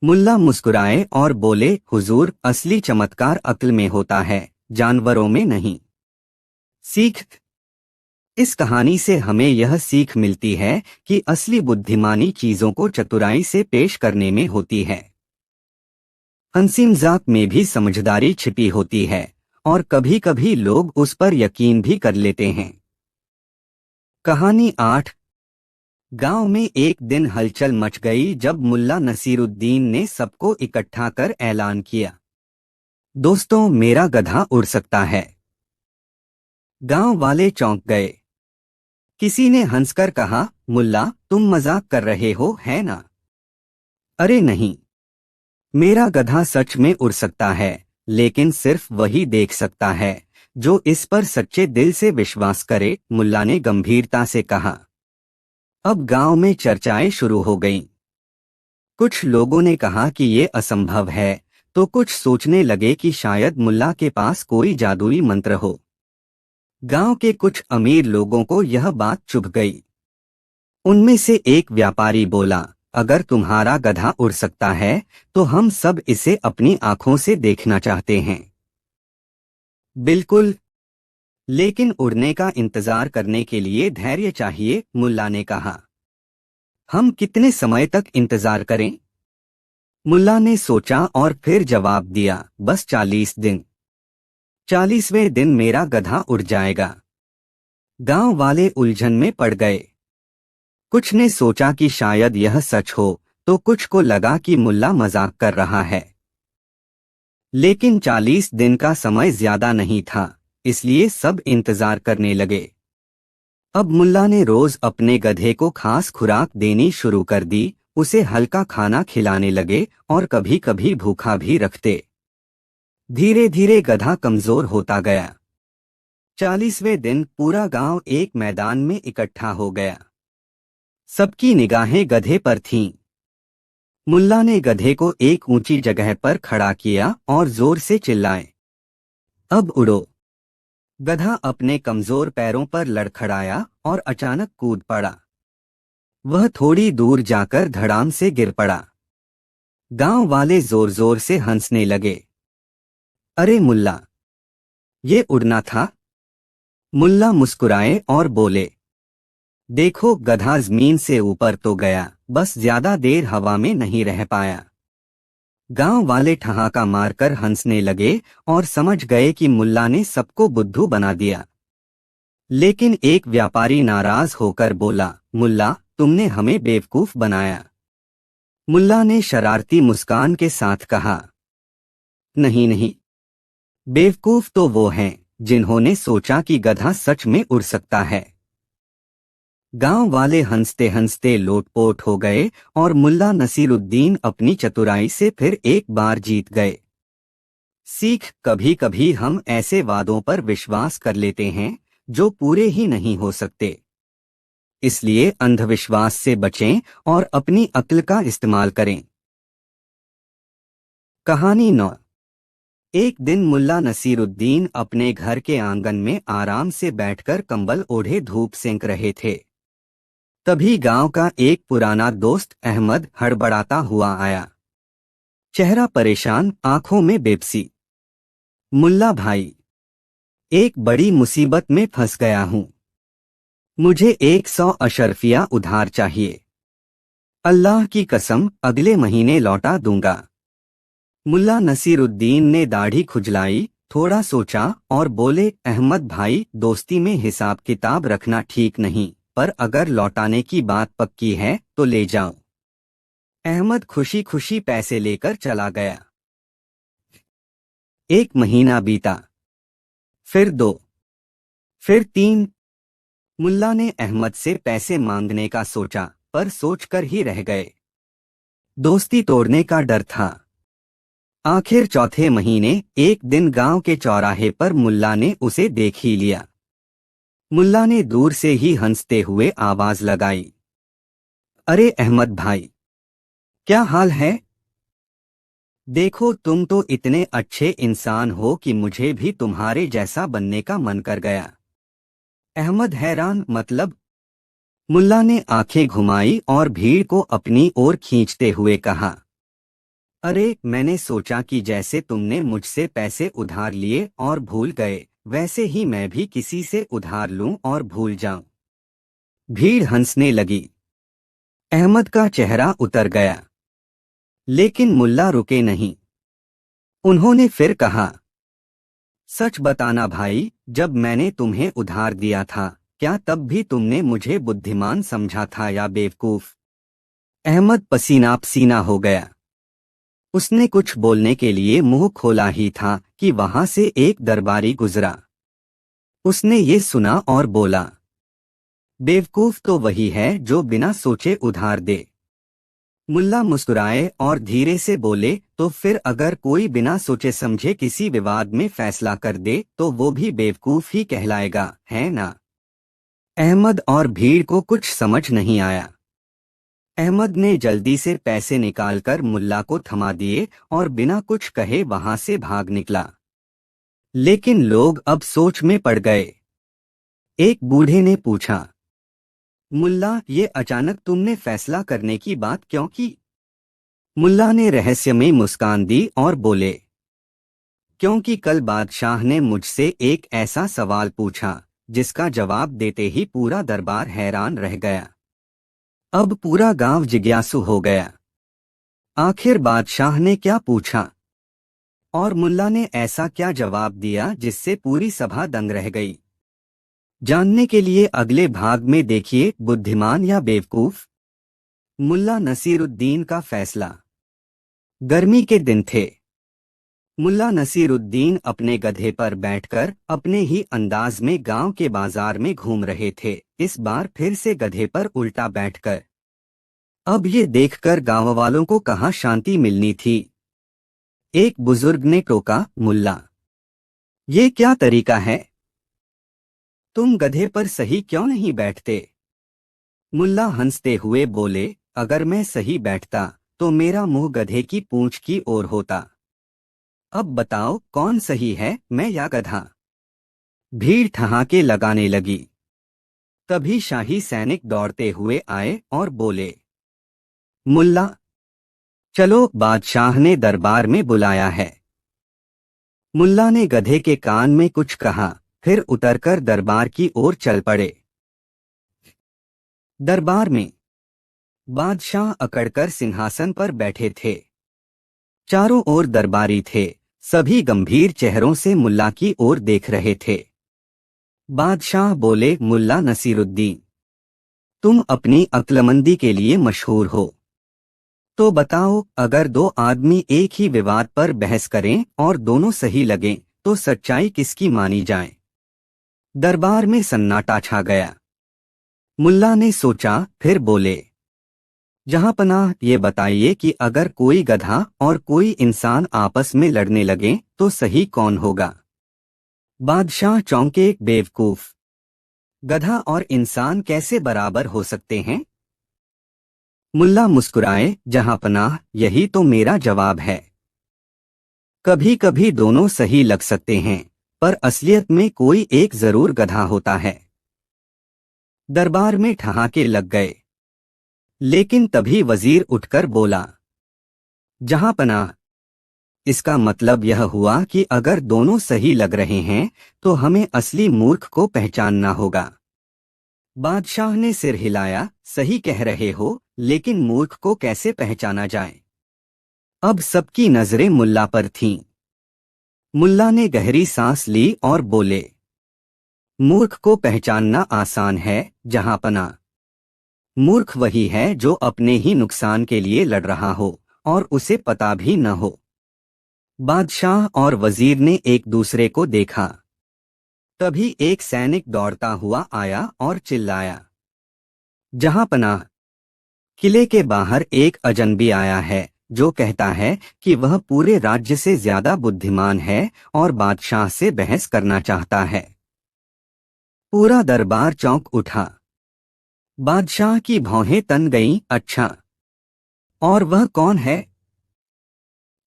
मुल्ला मुस्कुराए और बोले, हुजूर, असली चमत्कार अक्ल में होता है, जानवरों में नहीं। सीख। इस कहानी से हमें यह सीख मिलती है कि असली बुद्धिमानी चीजों को चतुराई से पेश करने में होती है। हंसी-मजाक में भी समझदारी छिपी होती है और कभी कभी लोग उस पर यकीन भी कर लेते हैं। कहानी 8। गांव में एक दिन हलचल मच गई जब मुल्ला नसीरुद्दीन ने सबको इकट्ठा कर ऐलान किया, दोस्तों, मेरा गधा उड़ सकता है। गांव वाले चौंक गए। किसी ने हंसकर कहा, मुल्ला, तुम मजाक कर रहे हो, है ना? अरे नहीं, मेरा गधा सच में उड़ सकता है, लेकिन सिर्फ वही देख सकता है जो इस पर सच्चे दिल से विश्वास करे, मुल्ला ने गंभीरता से कहा। अब गांव में चर्चाएं शुरू हो गईं। कुछ लोगों ने कहा कि ये असंभव है, तो कुछ सोचने लगे कि शायद मुल्ला के पास कोई जादुई मंत्र हो। गांव के कुछ अमीर लोगों को यह बात चुभ गई। उनमें से एक व्यापारी बोला, अगर तुम्हारा गधा उड़ सकता है तो हम सब इसे अपनी आंखों से देखना चाहते हैं। बिल्कुल, लेकिन उड़ने का इंतजार करने के लिए धैर्य चाहिए, मुल्ला ने कहा। हम कितने समय तक इंतजार करें? मुल्ला ने सोचा और फिर जवाब दिया, बस 40 दिन। 40वें दिन मेरा गधा उड़ जाएगा। गांव वाले उलझन में पड़ गए। कुछ ने सोचा कि शायद यह सच हो, तो कुछ को लगा कि मुल्ला मजाक कर रहा है। लेकिन 40 दिन का समय ज्यादा नहीं था, इसलिए सब इंतजार करने लगे। अब मुल्ला ने रोज अपने गधे को खास खुराक देनी शुरू कर दी, उसे हल्का खाना खिलाने लगे और कभी कभी भूखा भी रखते। धीरे धीरे गधा कमजोर होता गया। 40वें दिन पूरा गांव एक मैदान में इकट्ठा हो गया। सबकी निगाहें गधे पर थीं। मुल्ला ने गधे को एक ऊंची जगह पर खड़ा किया और जोर से चिल्लाए, अब उड़ो। गधा अपने कमजोर पैरों पर लड़खड़ाया और अचानक कूद पड़ा। वह थोड़ी दूर जाकर धड़ाम से गिर पड़ा। गांव वाले जोर जोर से हंसने लगे। अरे मुल्ला, ये उड़ना था? मुल्ला मुस्कुराए और बोले, देखो, गधा जमीन से ऊपर तो गया, बस ज्यादा देर हवा में नहीं रह पाया। गांव वाले ठहाका मारकर हंसने लगे और समझ गए कि मुल्ला ने सबको बुद्धू बना दिया। लेकिन एक व्यापारी नाराज होकर बोला, मुल्ला, तुमने हमें बेवकूफ बनाया। मुल्ला ने शरारती मुस्कान के साथ कहा, नहीं नहीं, बेवकूफ तो वो हैं जिन्होंने सोचा कि गधा सच में उड़ सकता है। गांव वाले हंसते हंसते लोटपोट हो गए और मुल्ला नसीरुद्दीन अपनी चतुराई से फिर एक बार जीत गए। सीख, कभी कभी हम ऐसे वादों पर विश्वास कर लेते हैं जो पूरे ही नहीं हो सकते। इसलिए अंधविश्वास से बचें और अपनी अक्ल का इस्तेमाल करें। कहानी 9। एक दिन मुल्ला नसीरुद्दीन अपने घर के आंगन में आराम से बैठकर कंबल ओढ़े धूप सेंक रहे थे। तभी गांव का एक पुराना दोस्त अहमद हड़बड़ाता हुआ आया। चेहरा परेशान, आंखों में बेबसी। मुल्ला भाई, एक बड़ी मुसीबत में फंस गया हूं। मुझे 100 अशरफिया उधार चाहिए। अल्लाह की कसम, अगले महीने लौटा दूंगा। मुल्ला नसीरुद्दीन ने दाढ़ी खुजलाई, थोड़ा सोचा और बोले, अहमद भाई, दोस्ती में हिसाब किताब रखना ठीक नहीं, पर अगर लौटाने की बात पक्की है तो ले जाओ। अहमद खुशी खुशी पैसे लेकर चला गया। एक महीना बीता, फिर 2, फिर 3। मुल्ला ने अहमद से पैसे मांगने का सोचा, पर सोचकर ही रह गए। दोस्ती तोड़ने का डर था। आखिर चौथे महीने एक दिन गांव के चौराहे पर मुल्ला ने उसे देख ही लिया। मुल्ला ने दूर से ही हंसते हुए आवाज लगाई, अरे अहमद भाई, क्या हाल है? देखो, तुम तो इतने अच्छे इंसान हो कि मुझे भी तुम्हारे जैसा बनने का मन कर गया। अहमद हैरान, मतलब? मुल्ला ने आंखें घुमाई और भीड़ को अपनी ओर खींचते हुए कहा, अरे मैंने सोचा कि जैसे तुमने मुझसे पैसे उधार लिए और भूल गए, वैसे ही मैं भी किसी से उधार लूं और भूल जाऊं। भीड़ हंसने लगी। अहमद का चेहरा उतर गया, लेकिन मुल्ला रुके नहीं। उन्होंने फिर कहा, सच बताना भाई, जब मैंने तुम्हें उधार दिया था, क्या तब भी तुमने मुझे बुद्धिमान समझा था या बेवकूफ? अहमद पसीना पसीना हो गया। उसने कुछ बोलने के लिए मुंह खोला ही था कि वहां से एक दरबारी गुजरा। उसने ये सुना और बोला, बेवकूफ तो वही है जो बिना सोचे उधार दे। मुल्ला मुस्कुराए और धीरे से बोले, तो फिर अगर कोई बिना सोचे समझे किसी विवाद में फैसला कर दे तो वो भी बेवकूफ ही कहलाएगा, है ना? अहमद और भीड़ को कुछ समझ नहीं आया। अहमद ने जल्दी से पैसे निकालकर मुल्ला को थमा दिए और बिना कुछ कहे वहां से भाग निकला। लेकिन लोग अब सोच में पड़ गए। एक बूढ़े ने पूछा, मुल्ला, ये अचानक तुमने फैसला करने की बात क्यों की? मुल्ला ने रहस्यमय मुस्कान दी और बोले, क्योंकि कल बादशाह ने मुझसे एक ऐसा सवाल पूछा जिसका जवाब देते ही पूरा दरबार हैरान रह गया। अब पूरा गांव जिज्ञासु हो गया। आखिर बादशाह ने क्या पूछा और मुल्ला ने ऐसा क्या जवाब दिया जिससे पूरी सभा दंग रह गई? जानने के लिए अगले भाग में देखिए बुद्धिमान या बेवकूफ। मुल्ला नसीरुद्दीन का फैसला। गर्मी के दिन थे। मुल्ला नसीरुद्दीन अपने गधे पर बैठकर अपने ही अंदाज में गांव के बाजार में घूम रहे थे, इस बार फिर से गधे पर उल्टा बैठकर। अब ये देखकर गांव वालों को कहाँ शांति मिलनी थी। एक बुजुर्ग ने टोका, मुल्ला, ये क्या तरीका है? तुम गधे पर सही क्यों नहीं बैठते? मुल्ला हंसते हुए बोले, अगर मैं सही बैठता तो मेरा मुंह गधे की पूंछ की ओर होता। अब बताओ कौन सही है, मैं या गधा? भीड़ ठहाके लगाने लगी। तभी शाही सैनिक दौड़ते हुए आए और बोले, मुल्ला, चलो, बादशाह ने दरबार में बुलाया है। मुल्ला ने गधे के कान में कुछ कहा, फिर उतरकर दरबार की ओर चल पड़े। दरबार में बादशाह अकड़कर सिंहासन पर बैठे थे। चारों ओर दरबारी थे, सभी गंभीर चेहरों से मुल्ला की ओर देख रहे थे। बादशाह बोले, मुल्ला नसीरुद्दीन, तुम अपनी अक्लमंदी के लिए मशहूर हो। तो बताओ, अगर दो आदमी एक ही विवाद पर बहस करें और दोनों सही लगें तो सच्चाई किसकी मानी जाए? दरबार में सन्नाटा छा गया। मुल्ला ने सोचा, फिर बोले, जहांपनाह, ये बताइए कि अगर कोई गधा और कोई इंसान आपस में लड़ने लगे तो सही कौन होगा? बादशाह चौंके, बेवकूफ, गधा और इंसान कैसे बराबर हो सकते हैं? मुल्ला मुस्कुराए, जहांपनाह, यही तो मेरा जवाब है। कभी कभी दोनों सही लग सकते हैं, पर असलियत में कोई एक जरूर गधा होता है। दरबार में ठहाके लग गए। लेकिन तभी वजीर उठकर बोला, जहांपनाह, इसका मतलब यह हुआ कि अगर दोनों सही लग रहे हैं तो हमें असली मूर्ख को पहचानना होगा। बादशाह ने सिर हिलाया, सही कह रहे हो, लेकिन मूर्ख को कैसे पहचाना जाए? अब सबकी नजरें मुल्ला पर थीं। मुल्ला ने गहरी सांस ली और बोले, मूर्ख को पहचानना आसान है, जहांपनाह। मूर्ख वही है जो अपने ही नुकसान के लिए लड़ रहा हो और उसे पता भी न हो। बादशाह और वजीर ने एक दूसरे को देखा। तभी एक सैनिक दौड़ता हुआ आया और चिल्लाया, जहां पनाह, किले के बाहर एक अजनबी आया है जो कहता है कि वह पूरे राज्य से ज्यादा बुद्धिमान है और बादशाह से बहस करना चाहता है। पूरा दरबार चौंक उठा। बादशाह की भौहें तन गईं। अच्छा, और वह कौन है?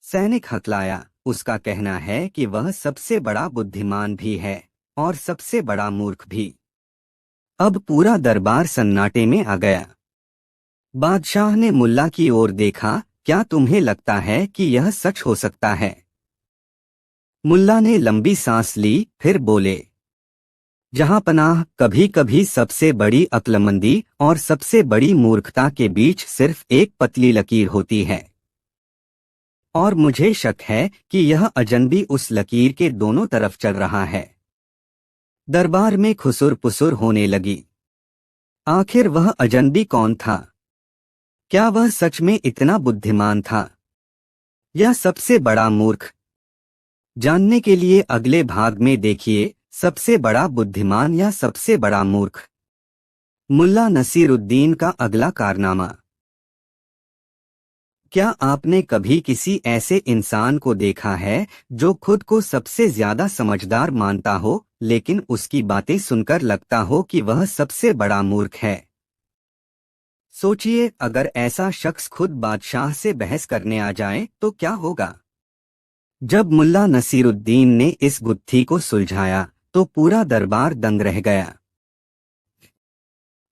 सैनिक हकलाया। उसका कहना है कि वह सबसे बड़ा बुद्धिमान भी है और सबसे बड़ा मूर्ख भी। अब पूरा दरबार सन्नाटे में आ गया। बादशाह ने मुल्ला की ओर देखा। क्या तुम्हें लगता है कि यह सच हो सकता है? मुल्ला ने लंबी सांस ली, फिर बोले, जहां पनाह, कभी कभी सबसे बड़ी अक्लमंदी और सबसे बड़ी मूर्खता के बीच सिर्फ एक पतली लकीर होती है। और मुझे शक है कि यह अजनबी उस लकीर के दोनों तरफ चल रहा है। दरबार में खुसुर पुसुर होने लगी। आखिर वह अजनबी कौन था? क्या वह सच में इतना बुद्धिमान था या सबसे बड़ा मूर्ख? जानने के लिए अगले भाग में देखिए, सबसे बड़ा बुद्धिमान या सबसे बड़ा मूर्ख। मुल्ला नसीरुद्दीन का अगला कारनामा। क्या आपने कभी किसी ऐसे इंसान को देखा है जो खुद को सबसे ज्यादा समझदार मानता हो, लेकिन उसकी बातें सुनकर लगता हो कि वह सबसे बड़ा मूर्ख है? सोचिए, अगर ऐसा शख्स खुद बादशाह से बहस करने आ जाए तो क्या होगा? जब मुल्ला नसीरुद्दीन ने इस गुत्थी को सुलझाया तो पूरा दरबार दंग रह गया।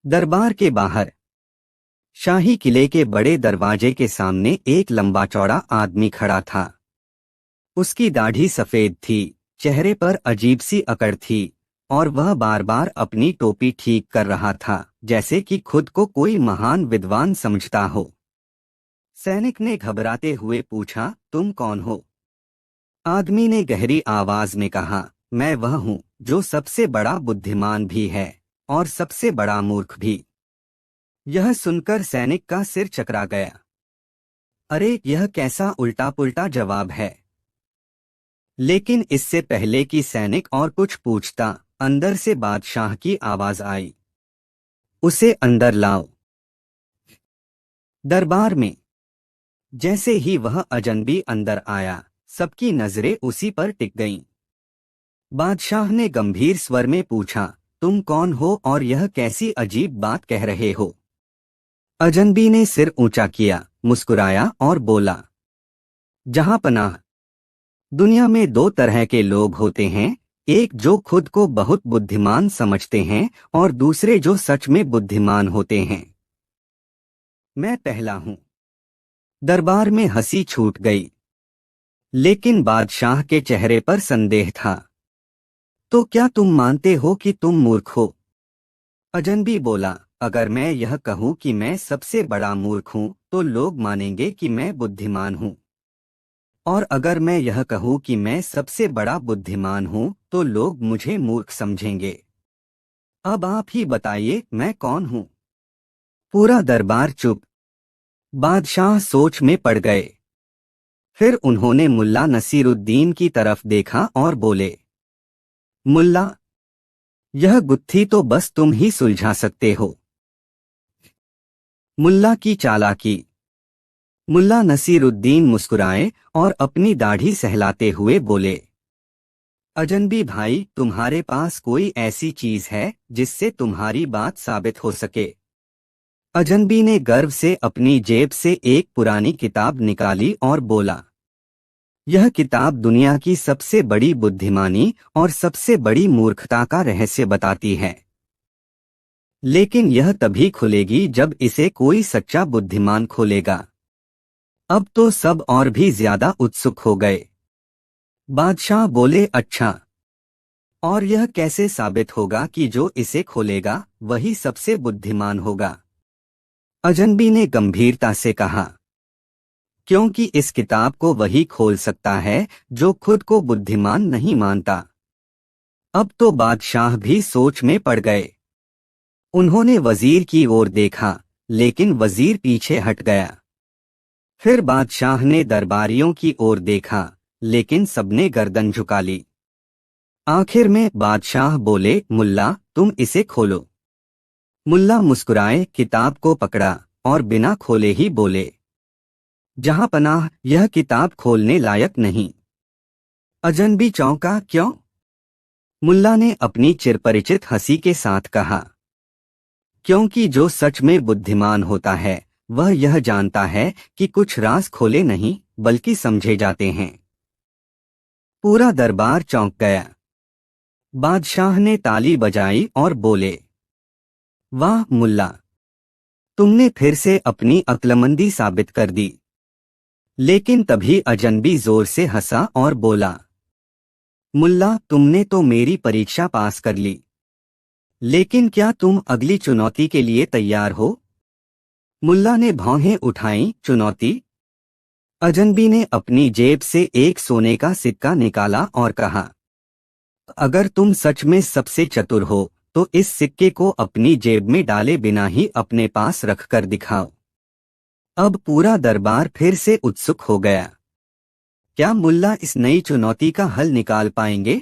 दरबार के बाहर शाही किले के बड़े दरवाजे के सामने एक लंबा चौड़ा आदमी खड़ा था। उसकी दाढ़ी सफेद थी, चेहरे पर अजीब सी अकड़ थी और वह बार बार अपनी टोपी ठीक कर रहा था, जैसे कि खुद को कोई महान विद्वान समझता हो। सैनिक ने घबराते हुए पूछा, तुम कौन हो? आदमी ने गहरी आवाज में कहा, मैं वह हूँ जो सबसे बड़ा बुद्धिमान भी है और सबसे बड़ा मूर्ख भी। यह सुनकर सैनिक का सिर चकरा गया। अरे, यह कैसा उल्टा पुल्टा जवाब है? लेकिन इससे पहले कि सैनिक और कुछ पूछता, अंदर से बादशाह की आवाज आई, उसे अंदर लाओ। दरबार में जैसे ही वह अजनबी अंदर आया, सबकी नजरें उसी पर टिक गईं। बादशाह ने गंभीर स्वर में पूछा, तुम कौन हो और यह कैसी अजीब बात कह रहे हो? अजनबी ने सिर ऊंचा किया, मुस्कुराया और बोला, जहां पनाह, दुनिया में दो तरह के लोग होते हैं, एक जो खुद को बहुत बुद्धिमान समझते हैं और दूसरे जो सच में बुद्धिमान होते हैं। मैं पहला हूं। दरबार में हंसी छूट गई, लेकिन बादशाह के चेहरे पर संदेह था। तो क्या तुम मानते हो कि तुम मूर्ख हो? अजनबी बोला, अगर मैं यह कहूं कि मैं सबसे बड़ा मूर्ख हूं तो लोग मानेंगे कि मैं बुद्धिमान हूं, और अगर मैं यह कहूं कि मैं सबसे बड़ा बुद्धिमान हूं तो लोग मुझे मूर्ख समझेंगे। अब आप ही बताइए, मैं कौन हूं? पूरा दरबार चुप। बादशाह सोच में पड़ गए। फिर उन्होंने मुल्ला नसीरुद्दीन की तरफ देखा और बोले, मुल्ला, यह गुत्थी तो बस तुम ही सुलझा सकते हो। मुल्ला की चालाकी। मुल्ला नसीरुद्दीन मुस्कुराए और अपनी दाढ़ी सहलाते हुए बोले, अजनबी भाई, तुम्हारे पास कोई ऐसी चीज है जिससे तुम्हारी बात साबित हो सके? अजनबी ने गर्व से अपनी जेब से एक पुरानी किताब निकाली और बोला, यह किताब दुनिया की सबसे बड़ी बुद्धिमानी और सबसे बड़ी मूर्खता का रहस्य बताती है। लेकिन यह तभी खुलेगी जब इसे कोई सच्चा बुद्धिमान खोलेगा। अब तो सब और भी ज्यादा उत्सुक हो गए। बादशाह बोले, अच्छा, और यह कैसे साबित होगा कि जो इसे खोलेगा वही सबसे बुद्धिमान होगा? अजनबी ने गंभीरता से कहा, क्योंकि इस किताब को वही खोल सकता है जो खुद को बुद्धिमान नहीं मानता। अब तो बादशाह भी सोच में पड़ गए। उन्होंने वजीर की ओर देखा, लेकिन वजीर पीछे हट गया। फिर बादशाह ने दरबारियों की ओर देखा, लेकिन सबने गर्दन झुका ली। आखिर में बादशाह बोले, मुल्ला तुम इसे खोलो। मुल्ला मुस्कुराए, किताब को पकड़ा और बिना खोले ही बोले, जहां पनाह, यह किताब खोलने लायक नहीं। अजनबी चौंका, क्यों? मुल्ला ने अपनी चिरपरिचित हंसी के साथ कहा, क्योंकि जो सच में बुद्धिमान होता है वह यह जानता है कि कुछ राज खोले नहीं बल्कि समझे जाते हैं। पूरा दरबार चौंक गया। बादशाह ने ताली बजाई और बोले, वाह मुल्ला, तुमने फिर से अपनी अक्लमंदी साबित कर दी। लेकिन तभी अजनबी जोर से हंसा और बोला, मुल्ला तुमने तो मेरी परीक्षा पास कर ली, लेकिन क्या तुम अगली चुनौती के लिए तैयार हो? मुल्ला ने भौहें उठाईं, चुनौती? अजनबी ने अपनी जेब से एक सोने का सिक्का निकाला और कहा, अगर तुम सच में सबसे चतुर हो तो इस सिक्के को अपनी जेब में डाले बिना ही अपने पास रखकर दिखाओ। अब पूरा दरबार फिर से उत्सुक हो गया। क्या मुल्ला इस नई चुनौती का हल निकाल पाएंगे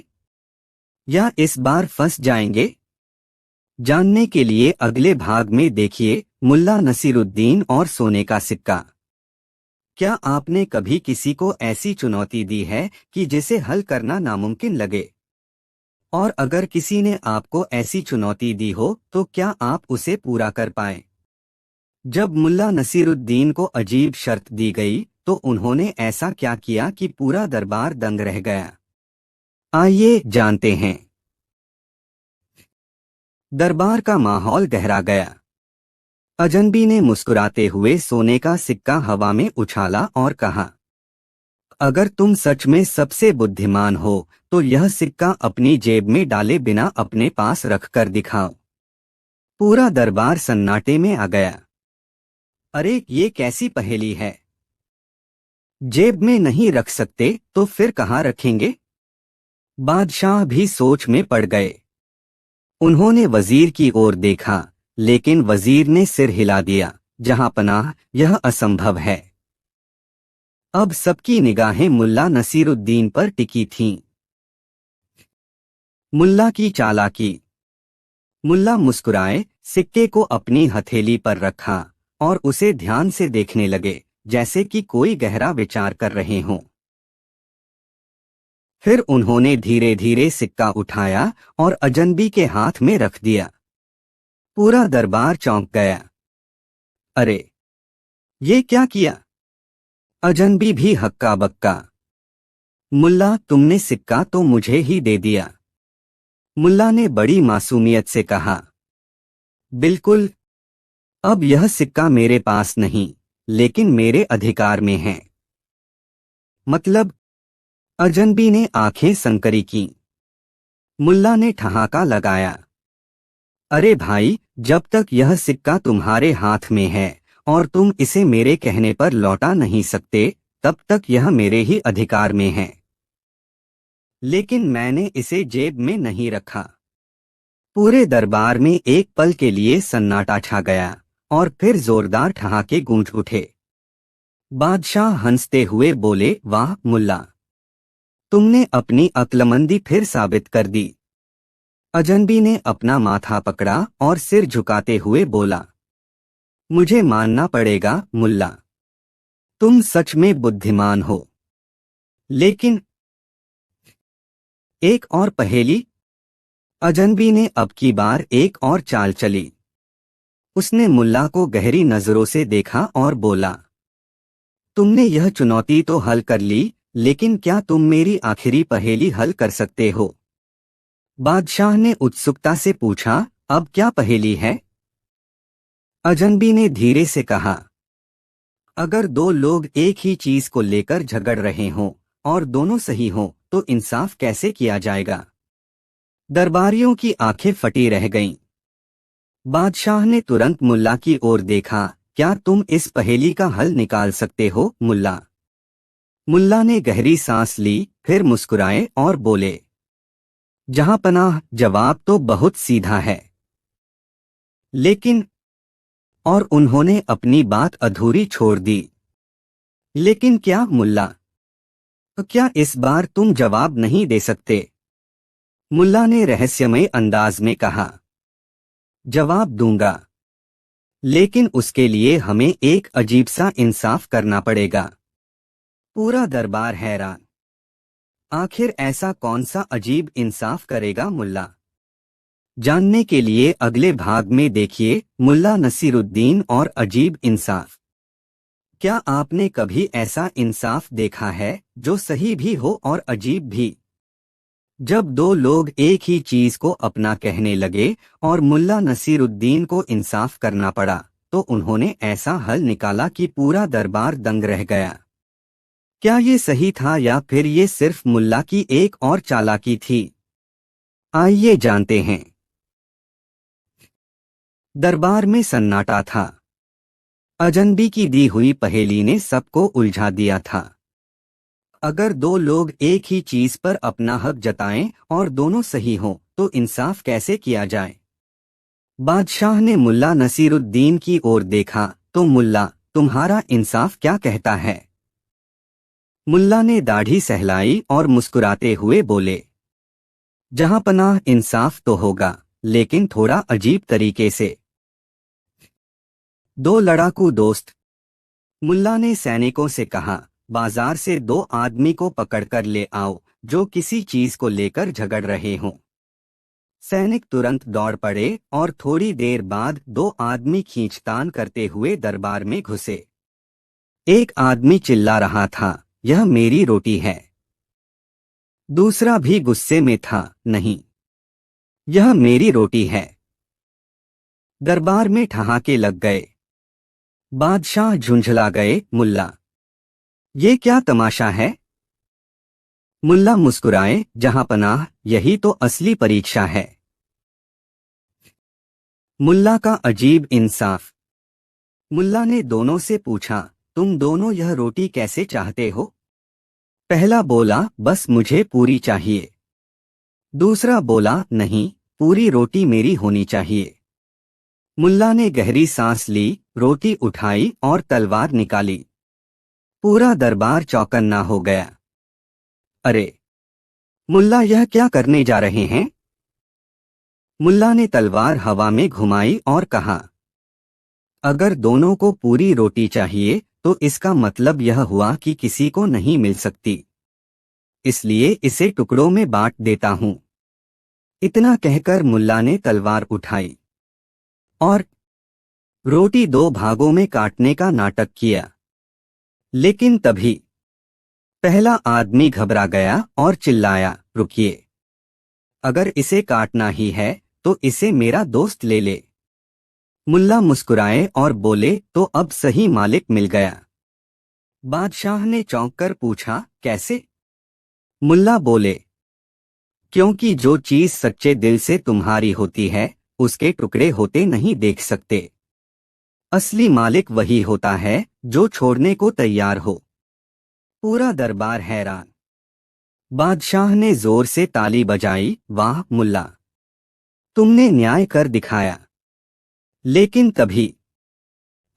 या इस बार फंस जाएंगे? जानने के लिए अगले भाग में देखिए मुल्ला नसीरुद्दीन और सोने का सिक्का। क्या आपने कभी किसी को ऐसी चुनौती दी है कि जिसे हल करना नामुमकिन लगे? और अगर किसी ने आपको ऐसी चुनौती दी हो तो क्या आप उसे पूरा कर पाए? जब मुल्ला नसीरुद्दीन को अजीब शर्त दी गई तो उन्होंने ऐसा क्या किया कि पूरा दरबार दंग रह गया? आइए जानते हैं। दरबार का माहौल गहरा गया। अजनबी ने मुस्कुराते हुए सोने का सिक्का हवा में उछाला और कहा, अगर तुम सच में सबसे बुद्धिमान हो तो यह सिक्का अपनी जेब में डाले बिना अपने पास रखकर दिखाओ। पूरा दरबार सन्नाटे में आ गया। अरे ये कैसी पहेली है? जेब में नहीं रख सकते तो फिर कहाँ रखेंगे? बादशाह भी सोच में पड़ गए। उन्होंने वजीर की ओर देखा, लेकिन वजीर ने सिर हिला दिया, जहां पनाह, यह असंभव है। अब सबकी निगाहें मुल्ला नसीरुद्दीन पर टिकी थीं। मुल्ला की चालाकी। मुल्ला मुस्कुराए, सिक्के को अपनी हथेली पर रखा और उसे ध्यान से देखने लगे, जैसे कि कोई गहरा विचार कर रहे हों। फिर उन्होंने धीरे धीरे सिक्का उठाया और अजनबी के हाथ में रख दिया। पूरा दरबार चौंक गया। अरे, ये क्या किया? अजनबी भी हक्का बक्का। मुल्ला तुमने सिक्का तो मुझे ही दे दिया। मुल्ला ने बड़ी मासूमियत से कहा, बिल्कुल। अब यह सिक्का मेरे पास नहीं, लेकिन मेरे अधिकार में है। मतलब? अजनबी ने आंखें संकरी की। मुल्ला ने ठहाका लगाया, अरे भाई, जब तक यह सिक्का तुम्हारे हाथ में है और तुम इसे मेरे कहने पर लौटा नहीं सकते, तब तक यह मेरे ही अधिकार में है। लेकिन मैंने इसे जेब में नहीं रखा। पूरे दरबार में एक पल के लिए सन्नाटा छा गया और फिर जोरदार ठहाके गूंज उठे। बादशाह हंसते हुए बोले, वाह मुल्ला, तुमने अपनी अक्लमंदी फिर साबित कर दी। अजनबी ने अपना माथा पकड़ा और सिर झुकाते हुए बोला, मुझे मानना पड़ेगा मुल्ला, तुम सच में बुद्धिमान हो। लेकिन एक और पहेली? अजनबी ने अब की बार एक और चाल चली। उसने मुल्ला को गहरी नजरों से देखा और बोला, तुमने यह चुनौती तो हल कर ली, लेकिन क्या तुम मेरी आखिरी पहेली हल कर सकते हो? बादशाह ने उत्सुकता से पूछा, अब क्या पहेली है? अजनबी ने धीरे से कहा, अगर दो लोग एक ही चीज को लेकर झगड़ रहे हों और दोनों सही हों तो इंसाफ कैसे किया जाएगा? दरबारियों की आंखें फटी रह गईं। बादशाह ने तुरंत मुल्ला की ओर देखा, क्या तुम इस पहेली का हल निकाल सकते हो मुल्ला? मुल्ला ने गहरी सांस ली, फिर मुस्कुराए और बोले, जहां पनाह, जवाब तो बहुत सीधा है। लेकिन, और उन्होंने अपनी बात अधूरी छोड़ दी। लेकिन क्या मुल्ला? तो क्या इस बार तुम जवाब नहीं दे सकते? मुल्ला ने रहस्यमय अंदाज में कहा। जवाब दूंगा, लेकिन उसके लिए हमें एक अजीब सा इंसाफ करना पड़ेगा। पूरा दरबार हैरान। आखिर ऐसा कौन सा अजीब इंसाफ करेगा मुल्ला? जानने के लिए अगले भाग में देखिए मुल्ला नसीरुद्दीन और अजीब इंसाफ। क्या आपने कभी ऐसा इंसाफ देखा है जो सही भी हो और अजीब भी? जब दो लोग एक ही चीज को अपना कहने लगे और मुल्ला नसीरुद्दीन को इंसाफ करना पड़ा, तो उन्होंने ऐसा हल निकाला कि पूरा दरबार दंग रह गया। क्या ये सही था या फिर ये सिर्फ मुल्ला की एक और चालाकी थी? आइए जानते हैं। दरबार में सन्नाटा था। अजनबी की दी हुई पहेली ने सबको उलझा दिया था। अगर दो लोग एक ही चीज पर अपना हक जताएं और दोनों सही हों, तो इंसाफ कैसे किया जाए? बादशाह ने मुल्ला नसीरुद्दीन की ओर देखा, तो मुल्ला, तुम्हारा इंसाफ क्या कहता है? मुल्ला ने दाढ़ी सहलाई और मुस्कुराते हुए बोले, जहां पनाह इंसाफ तो होगा, लेकिन थोड़ा अजीब तरीके से। दो लड़ाकू दोस्त। मुल्ला ने सैनिकों से कहा, बाजार से दो आदमी को पकड़कर ले आओ जो किसी चीज को लेकर झगड़ रहे हों। सैनिक तुरंत दौड़ पड़े और थोड़ी देर बाद दो आदमी खींचतान करते हुए दरबार में घुसे। एक आदमी चिल्ला रहा था, यह मेरी रोटी है। दूसरा भी गुस्से में था, नहीं, यह मेरी रोटी है। दरबार में ठहाके लग गए। बादशाह झुंझला गए, मुल्ला, ये क्या तमाशा है? मुल्ला मुस्कुराए, जहां पनाह, यही तो असली परीक्षा है। मुल्ला का अजीब इंसाफ। मुल्ला ने दोनों से पूछा, तुम दोनों यह रोटी कैसे चाहते हो? पहला बोला, बस मुझे पूरी चाहिए। दूसरा बोला, नहीं, पूरी रोटी मेरी होनी चाहिए। मुल्ला ने गहरी सांस ली, रोटी उठाई और तलवार निकाली। पूरा दरबार चौकन्ना हो गया। अरे, मुल्ला यह क्या करने जा रहे हैं? मुल्ला ने तलवार हवा में घुमाई और कहा, अगर दोनों को पूरी रोटी चाहिए तो इसका मतलब यह हुआ कि किसी को नहीं मिल सकती, इसलिए इसे टुकड़ों में बांट देता हूं। इतना कहकर मुल्ला ने तलवार उठाई और रोटी दो भागों में काटने का नाटक किया। लेकिन तभी पहला आदमी घबरा गया और चिल्लाया, रुकिए, अगर इसे काटना ही है तो इसे मेरा दोस्त ले ले। मुल्ला मुस्कुराए और बोले, तो अब सही मालिक मिल गया। बादशाह ने चौंक कर पूछा, कैसे? मुल्ला बोले, क्योंकि जो चीज सच्चे दिल से तुम्हारी होती है उसके टुकड़े होते नहीं देख सकते। असली मालिक वही होता है जो छोड़ने को तैयार हो। पूरा दरबार हैरान। बादशाह ने जोर से ताली बजाई, वाह मुल्ला, तुमने न्याय कर दिखाया। लेकिन तभी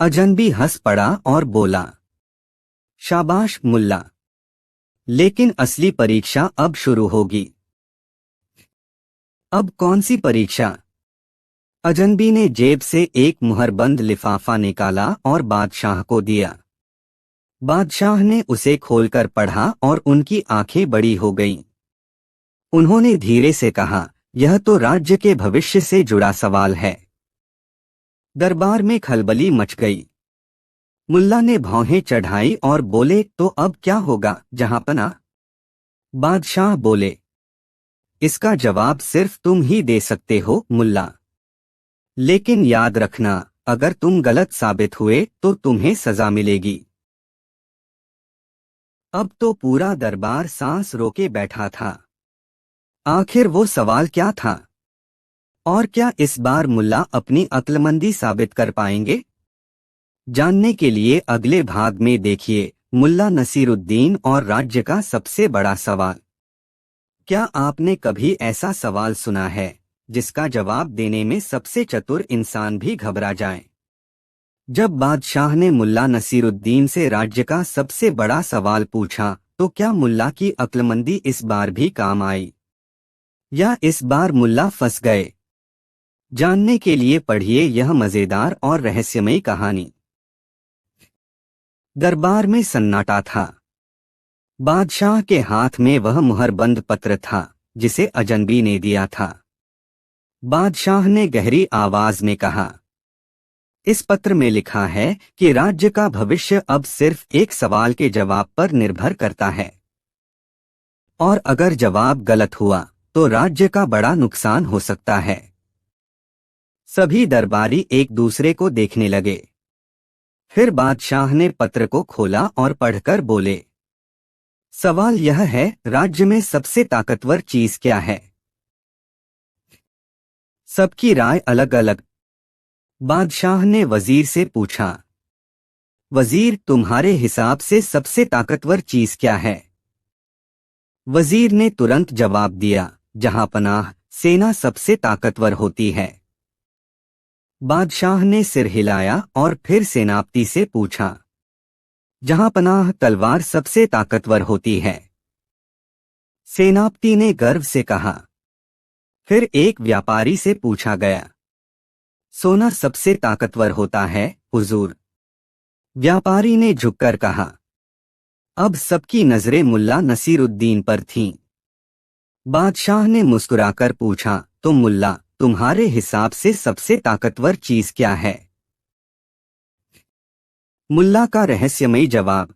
अजनबी हंस पड़ा और बोला, शाबाश मुल्ला, लेकिन असली परीक्षा अब शुरू होगी। अब कौन सी परीक्षा? अजनबी ने जेब से एक मुहरबंद लिफाफा निकाला और बादशाह को दिया। बादशाह ने उसे खोलकर पढ़ा और उनकी आंखें बड़ी हो गईं। उन्होंने धीरे से कहा, यह तो राज्य के भविष्य से जुड़ा सवाल है। दरबार में खलबली मच गई। मुल्ला ने भौहें चढ़ाई और बोले, तो अब क्या होगा जहांपना? बादशाह बोले, इसका जवाब सिर्फ तुम ही दे सकते हो मुल्ला, लेकिन याद रखना, अगर तुम गलत साबित हुए तो तुम्हें सजा मिलेगी। अब तो पूरा दरबार सांस रोके बैठा था। आखिर वो सवाल क्या था? और क्या इस बार मुल्ला अपनी अक्लमंदी साबित कर पाएंगे? जानने के लिए अगले भाग में देखिए मुल्ला नसीरुद्दीन और राज्य का सबसे बड़ा सवाल। क्या आपने कभी ऐसा सवाल सुना है जिसका जवाब देने में सबसे चतुर इंसान भी घबरा जाए? जब बादशाह ने मुल्ला नसीरुद्दीन से राज्य का सबसे बड़ा सवाल पूछा तो क्या मुल्ला की अक्लमंदी इस बार भी काम आई, या इस बार मुल्ला फंस गए? जानने के लिए पढ़िए यह मजेदार और रहस्यमयी कहानी। दरबार में सन्नाटा था। बादशाह के हाथ में वह मुहरबंद पत्र था जिसे अजनबी ने दिया था। बादशाह ने गहरी आवाज में कहा, इस पत्र में लिखा है कि राज्य का भविष्य अब सिर्फ एक सवाल के जवाब पर निर्भर करता है, और अगर जवाब गलत हुआ तो राज्य का बड़ा नुकसान हो सकता है। सभी दरबारी एक दूसरे को देखने लगे। फिर बादशाह ने पत्र को खोला और पढ़कर बोले, सवाल यह है, राज्य में सबसे ताकतवर चीज क्या है? सबकी राय अलग अलग। बादशाह ने वजीर से पूछा, वजीर, तुम्हारे हिसाब से सबसे ताकतवर चीज क्या है? वजीर ने तुरंत जवाब दिया, जहां पनाह, सेना सबसे ताकतवर होती है। बादशाह ने सिर हिलाया और फिर सेनापति से पूछा, जहां पनाह, तलवार सबसे ताकतवर होती है। सेनापति ने गर्व से कहा। फिर एक व्यापारी से पूछा गया, सोना सबसे ताकतवर होता है हुजूर। व्यापारी ने झुककर कहा। अब सबकी नजरें मुल्ला नसीरुद्दीन पर थीं। बादशाह ने मुस्कुराकर पूछा, तो मुल्ला, तुम्हारे हिसाब से सबसे ताकतवर चीज क्या है? मुल्ला का रहस्यमयी जवाब।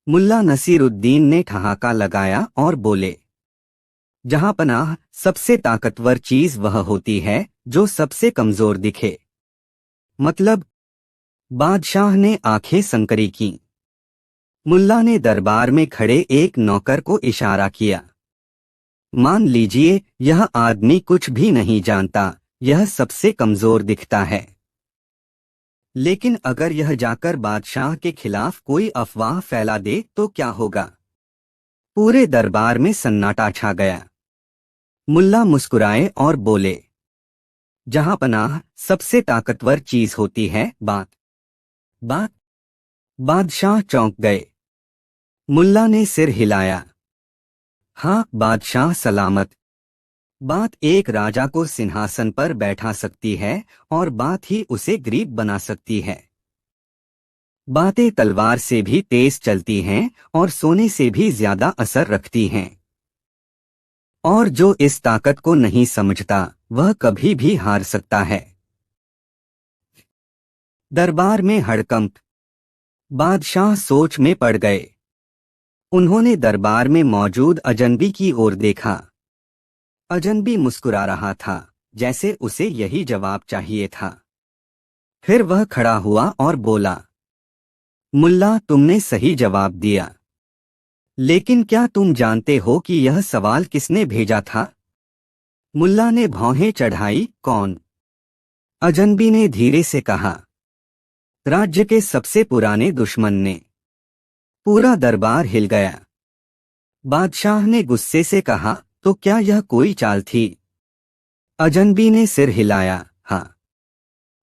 मुल्ला नसीरुद्दीन ने ठहाका लगाया और बोले, जहां पनाह, सबसे ताकतवर चीज वह होती है जो सबसे कमजोर दिखे। मतलब? बादशाह ने आंखें संकरी की। मुल्ला ने दरबार में खड़े एक नौकर को इशारा किया। मान लीजिए यह आदमी कुछ भी नहीं जानता, यह सबसे कमजोर दिखता है। लेकिन अगर यह जाकर बादशाह के खिलाफ कोई अफवाह फैला दे तो क्या होगा? पूरे दरबार में सन्नाटा छा गया। मुल्ला मुस्कुराए और बोले, जहां पनाह, सबसे ताकतवर चीज होती है बात। बात? बादशाह चौंक गए। मुल्ला ने सिर हिलाया। हाँ बादशाह, सलामत। बात एक राजा को सिंहासन पर बैठा सकती है और बात ही उसे गरीब बना सकती है। बातें तलवार से भी तेज चलती हैं और सोने से भी ज्यादा असर रखती हैं। और जो इस ताकत को नहीं समझता वह कभी भी हार सकता है। दरबार में हड़कंप। बादशाह सोच में पड़ गए। उन्होंने दरबार में मौजूद अजनबी की ओर देखा। अजनबी मुस्कुरा रहा था, जैसे उसे यही जवाब चाहिए था। फिर वह खड़ा हुआ और बोला, मुल्ला, तुमने सही जवाब दिया। लेकिन क्या तुम जानते हो कि यह सवाल किसने भेजा था? मुल्ला ने भौहें चढ़ाई। कौन? अजनबी ने धीरे से कहा, राज्य के सबसे पुराने दुश्मन ने। पूरा दरबार हिल गया। बादशाह ने गुस्से से कहा, तो क्या यह कोई चाल थी? अजनबी ने सिर हिलाया। हाँ।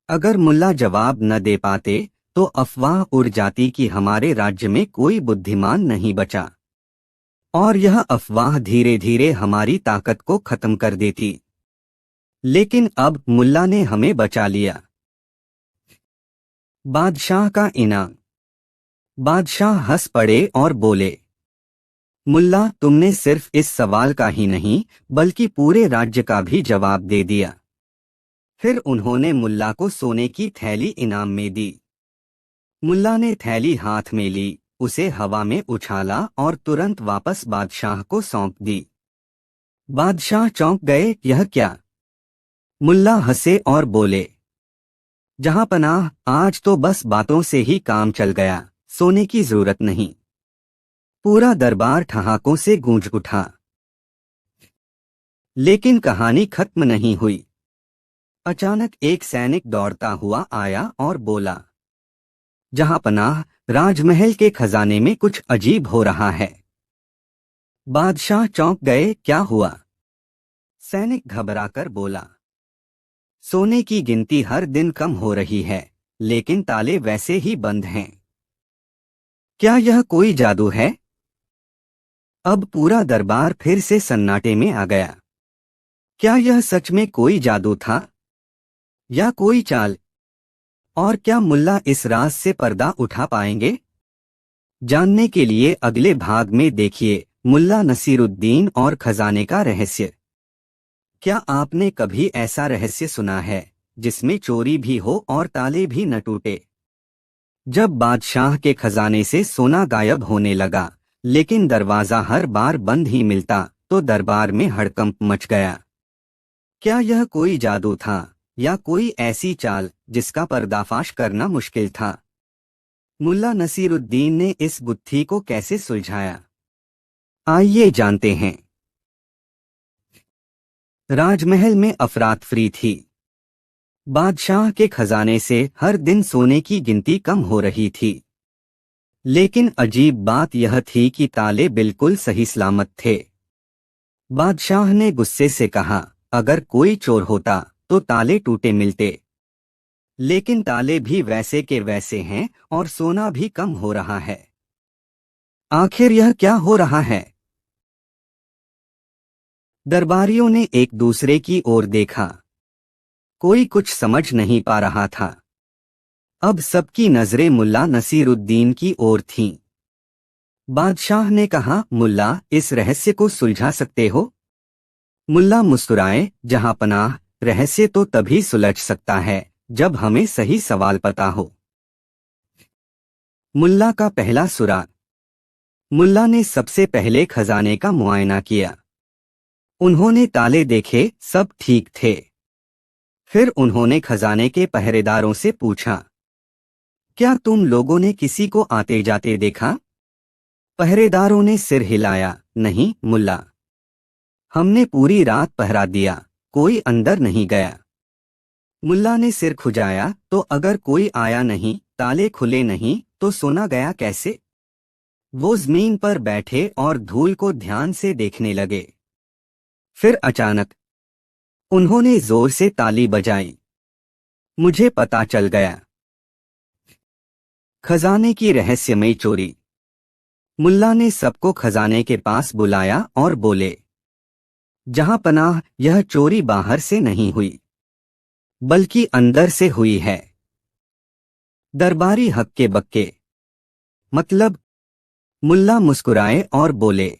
अगर मुल्ला जवाब न दे पाते तो अफवाह उड़ जाती कि हमारे राज्य में कोई बुद्धिमान नहीं बचा, और यह अफवाह धीरे धीरे हमारी ताकत को खत्म कर देती। लेकिन अब मुल्ला ने हमें बचा लिया। बादशाह का इनाम। बादशाह हंस पड़े और बोले, मुल्ला, तुमने सिर्फ इस सवाल का ही नहीं बल्कि पूरे राज्य का भी जवाब दे दिया। फिर उन्होंने मुल्ला को सोने की थैली इनाम में दी। मुल्ला ने थैली हाथ में ली, उसे हवा में उछाला और तुरंत वापस बादशाह को सौंप दी। बादशाह चौंक गए, यह क्या? मुल्ला हंसे और बोले, जहां पनाह, आज तो बस बातों से ही काम चल गया, सोने की जरूरत नहीं। पूरा दरबार ठहाकों से गूंज उठा। लेकिन कहानी खत्म नहीं हुई। अचानक एक सैनिक दौड़ता हुआ आया और बोला, जहां पनाह, राजमहल के खजाने में कुछ अजीब हो रहा है। बादशाह चौंक गए, क्या हुआ? सैनिक घबराकर बोला, सोने की गिनती हर दिन कम हो रही है, लेकिन ताले वैसे ही बंद हैं। क्या यह कोई जादू है? अब पूरा दरबार फिर से सन्नाटे में आ गया। क्या यह सच में कोई जादू था या कोई चाल? और क्या मुल्ला इस राज से पर्दा उठा पाएंगे? जानने के लिए अगले भाग में देखिए मुल्ला नसीरुद्दीन और खजाने का रहस्य। क्या आपने कभी ऐसा रहस्य सुना है जिसमें चोरी भी हो और ताले भी न टूटे? जब बादशाह के खजाने से सोना गायब होने लगा, लेकिन दरवाजा हर बार बंद ही मिलता, तो दरबार में हड़कंप मच गया। क्या यह कोई जादू था या कोई ऐसी चाल जिसका पर्दाफाश करना मुश्किल था? मुल्ला नसीरुद्दीन ने इस गुत्थी को कैसे सुलझाया? आइए जानते हैं। राजमहल में अफरातफरी थी। बादशाह के खजाने से हर दिन सोने की गिनती कम हो रही थी। लेकिन अजीब बात यह थी कि ताले बिल्कुल सही सलामत थे। बादशाह ने गुस्से से कहा, अगर कोई चोर होता तो ताले टूटे मिलते, लेकिन ताले भी वैसे के वैसे हैं और सोना भी कम हो रहा है। आखिर यह क्या हो रहा है? दरबारियों ने एक दूसरे की ओर देखा। कोई कुछ समझ नहीं पा रहा था। अब सबकी नजरें मुल्ला नसीरुद्दीन की ओर थीं। बादशाह ने कहा, मुल्ला, इस रहस्य को सुलझा सकते हो? मुल्ला मुस्कुराए, जहां पनाह, रहस्य तो तभी सुलझ सकता है जब हमें सही सवाल पता हो। मुल्ला का पहला सुराग। मुल्ला ने सबसे पहले खजाने का मुआयना किया। उन्होंने ताले देखे, सब ठीक थे। फिर उन्होंने खजाने के पहरेदारों से पूछा, क्या तुम लोगों ने किसी को आते जाते देखा? पहरेदारों ने सिर हिलाया, नहीं मुल्ला, हमने पूरी रात पहरा दिया, कोई अंदर नहीं गया। मुल्ला ने सिर खुजाया, तो अगर कोई आया नहीं, ताले खुले नहीं, तो सोना गया कैसे? वो जमीन पर बैठे और धूल को ध्यान से देखने लगे। फिर अचानक उन्होंने जोर से ताली बजाई। मुझे पता चल गया। खजाने की रहस्यमयी चोरी। मुल्ला ने सबको खजाने के पास बुलाया और बोले, जहां पनाह, यह चोरी बाहर से नहीं हुई, बल्कि अंदर से हुई है। दरबारी हक्के बक्के। मतलब? मुल्ला मुस्कुराए और बोले,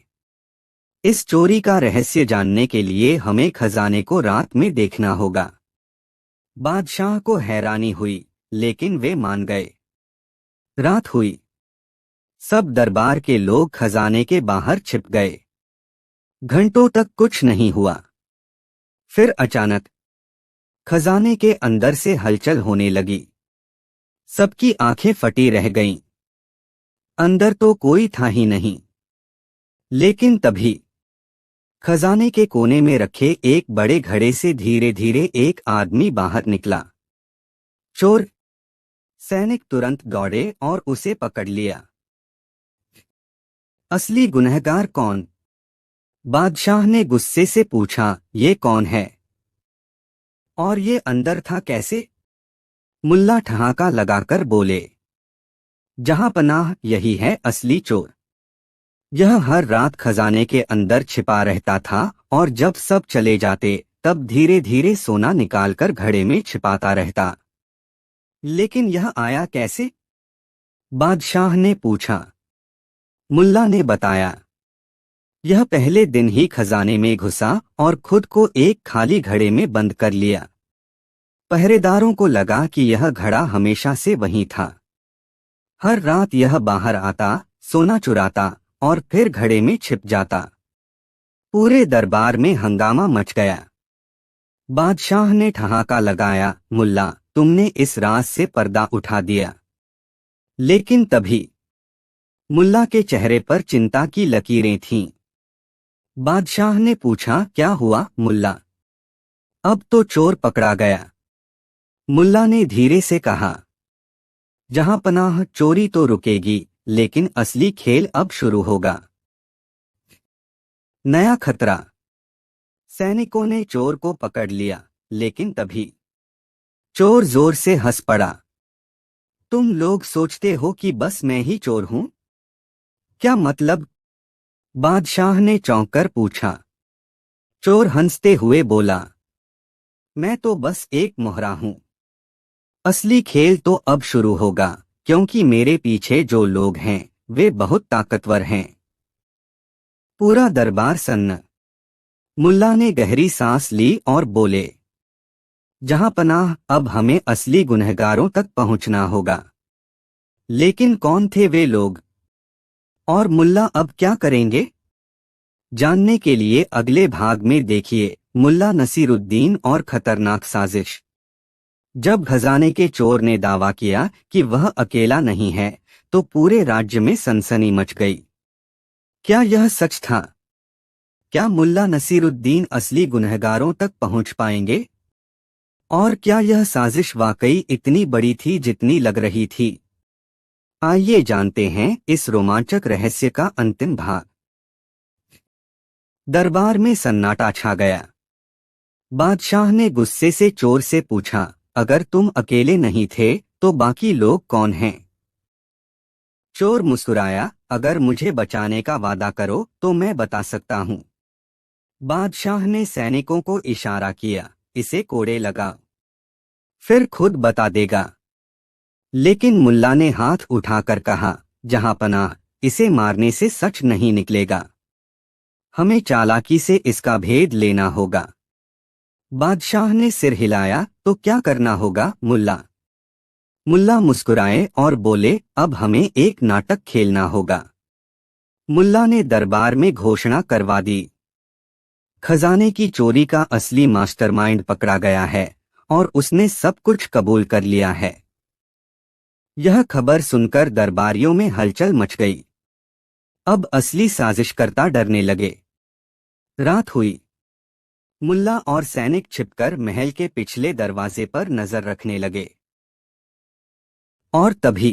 इस चोरी का रहस्य जानने के लिए हमें खजाने को रात में देखना होगा। बादशाह को हैरानी हुई, लेकिन वे मान गए। रात हुई। सब दरबार के लोग खजाने के बाहर छिप गए। घंटों तक कुछ नहीं हुआ। फिर अचानक खजाने के अंदर से हलचल होने लगी। सबकी आंखें फटी रह गईं। अंदर तो कोई था ही नहीं। लेकिन तभी खजाने के कोने में रखे एक बड़े घड़े से धीरे धीरे एक आदमी बाहर निकला। चोर! सैनिक तुरंत दौड़े और उसे पकड़ लिया। असली गुनहगार कौन? बादशाह ने गुस्से से पूछा, ये कौन है? और ये अंदर था कैसे? मुल्ला ठहाका लगाकर बोले, जहां पनाह, यही है असली चोर। यह हर रात खजाने के अंदर छिपा रहता था और जब सब चले जाते तब धीरे धीरे सोना निकालकर घड़े में छिपाता रहता। लेकिन यह आया कैसे? बादशाह ने पूछा। मुल्ला ने बताया, यह पहले दिन ही खजाने में घुसा और खुद को एक खाली घड़े में बंद कर लिया। पहरेदारों को लगा कि यह घड़ा हमेशा से वहीं था। हर रात यह बाहर आता, सोना चुराता और फिर घड़े में छिप जाता। पूरे दरबार में हंगामा मच गया। बादशाह ने ठहाका लगाया, मुल्ला, तुमने इस राज से पर्दा उठा दिया। लेकिन तभी मुल्ला के चेहरे पर चिंता की लकीरें थीं। बादशाह ने पूछा, क्या हुआ मुल्ला? अब तो चोर पकड़ा गया। मुल्ला ने धीरे से कहा, जहां पनाह, चोरी तो रुकेगी, लेकिन असली खेल अब शुरू होगा। नया खतरा। सैनिकों ने चोर को पकड़ लिया, लेकिन तभी चोर जोर से हंस पड़ा। तुम लोग सोचते हो कि बस मैं ही चोर हूं? क्या मतलब? बादशाह ने चौंक कर पूछा। चोर हंसते हुए बोला, मैं तो बस एक मोहरा हूं। असली खेल तो अब शुरू होगा, क्योंकि मेरे पीछे जो लोग हैं वे बहुत ताकतवर हैं। पूरा दरबार सन्न। मुल्ला ने गहरी सांस ली और बोले, जहां पनाह, अब हमें असली गुनहगारों तक पहुंचना होगा। लेकिन कौन थे वे लोग? और मुल्ला अब क्या करेंगे? जानने के लिए अगले भाग में देखिए मुल्ला नसीरुद्दीन और खतरनाक साजिश। जब खजाने के चोर ने दावा किया कि वह अकेला नहीं है, तो पूरे राज्य में सनसनी मच गई। क्या यह सच था? क्या मुल्ला नसीरुद्दीन असली गुनहगारों तक पहुंच पाएंगे? और क्या यह साजिश वाकई इतनी बड़ी थी जितनी लग रही थी? आइए जानते हैं इस रोमांचक रहस्य का अंतिम भाग। दरबार में सन्नाटा छा गया। बादशाह ने गुस्से से चोर से पूछा, अगर तुम अकेले नहीं थे तो बाकी लोग कौन हैं? चोर मुस्कुराया, अगर मुझे बचाने का वादा करो तो मैं बता सकता हूं। बादशाह ने सैनिकों को इशारा किया, इसे कोड़े लगा, फिर खुद बता देगा। लेकिन मुल्ला ने हाथ उठाकर कहा, जहां पनाह, इसे मारने से सच नहीं निकलेगा। हमें चालाकी से इसका भेद लेना होगा। बादशाह ने सिर हिलाया, तो क्या करना होगा मुल्ला? मुल्ला मुस्कुराए और बोले, अब हमें एक नाटक खेलना होगा। मुल्ला ने दरबार में घोषणा करवा दी, खजाने की चोरी का असली मास्टरमाइंड पकड़ा गया है और उसने सब कुछ कबूल कर लिया है। यह खबर सुनकर दरबारियों में हलचल मच गई। अब असली साजिशकर्ता डरने लगे। रात हुई। मुल्ला और सैनिक छिपकर महल के पिछले दरवाजे पर नजर रखने लगे। और तभी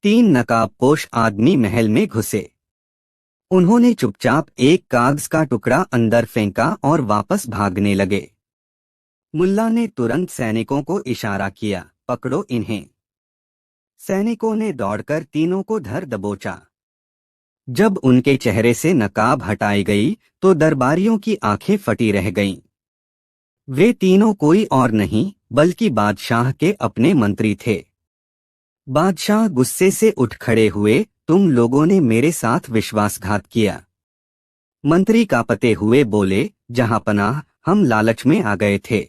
3 नकाबपोश आदमी महल में घुसे। उन्होंने चुपचाप एक कागज का टुकड़ा अंदर फेंका और वापस भागने लगे। मुल्ला ने तुरंत सैनिकों को इशारा किया, पकड़ो इन्हें। सैनिकों ने दौड़कर तीनों को धर दबोचा। जब उनके चेहरे से नकाब हटाई गई तो दरबारियों की आंखें फटी रह गईं। वे तीनों कोई और नहीं बल्कि बादशाह के अपने मंत्री थे। बादशाह गुस्से से उठ खड़े हुए, तुम लोगों ने मेरे साथ विश्वासघात किया। मंत्री कांपते हुए बोले, जहां पनाह, हम लालच में आ गए थे।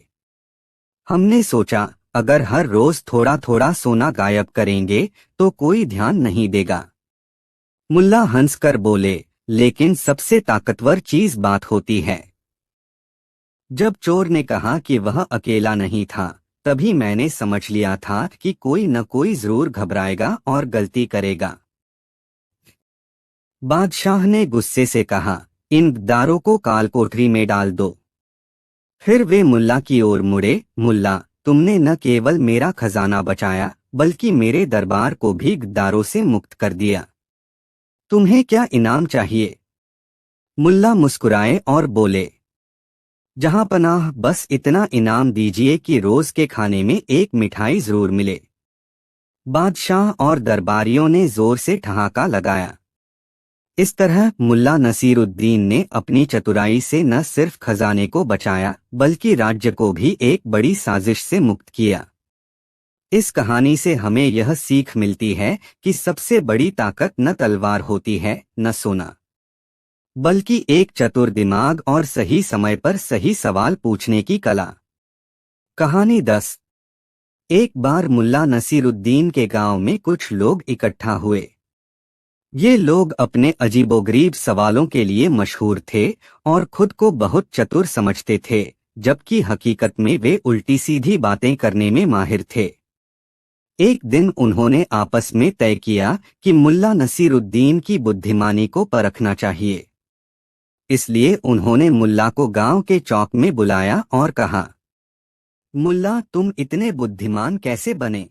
हमने सोचा अगर हर रोज थोड़ा थोड़ा सोना गायब करेंगे तो कोई ध्यान नहीं देगा। मुल्ला हंसकर बोले, लेकिन सबसे ताकतवर चीज बात होती है। जब चोर ने कहा कि वह अकेला नहीं था, तभी मैंने समझ लिया था कि कोई न कोई जरूर घबराएगा और गलती करेगा। बादशाह ने गुस्से से कहा, इन गद्दारों को कालकोठरी में डाल दो। फिर वे मुल्ला की ओर मुड़े, मुल्ला, तुमने न केवल मेरा खजाना बचाया बल्कि मेरे दरबार को भी गद्दारों से मुक्त कर दिया। तुम्हें क्या इनाम चाहिए? मुल्ला मुस्कुराए और बोले, जहां पनाह, बस इतना इनाम दीजिए कि रोज के खाने में एक मिठाई जरूर मिले। बादशाह और दरबारियों ने जोर से ठहाका लगाया। इस तरह मुल्ला नसीरुद्दीन ने अपनी चतुराई से न सिर्फ खजाने को बचाया बल्कि राज्य को भी एक बड़ी साजिश से मुक्त किया। इस कहानी से हमें यह सीख मिलती है कि सबसे बड़ी ताकत न तलवार होती है न सोना, बल्कि एक चतुर दिमाग और सही समय पर सही सवाल पूछने की कला। कहानी 10। एक बार मुल्ला नसीरुद्दीन के गांव में कुछ लोग इकट्ठा हुए। ये लोग अपने अजीबोगरीब सवालों के लिए मशहूर थे और खुद को बहुत चतुर समझते थे, जबकि हकीकत में वे उल्टी सीधी बातें करने में माहिर थे। एक दिन उन्होंने आपस में तय किया कि मुल्ला नसीरुद्दीन की बुद्धिमानी को परखना चाहिए। इसलिए उन्होंने मुल्ला को गांव के चौक में बुलाया और कहा, मुल्ला, तुम इतने बुद्धिमान कैसे बने?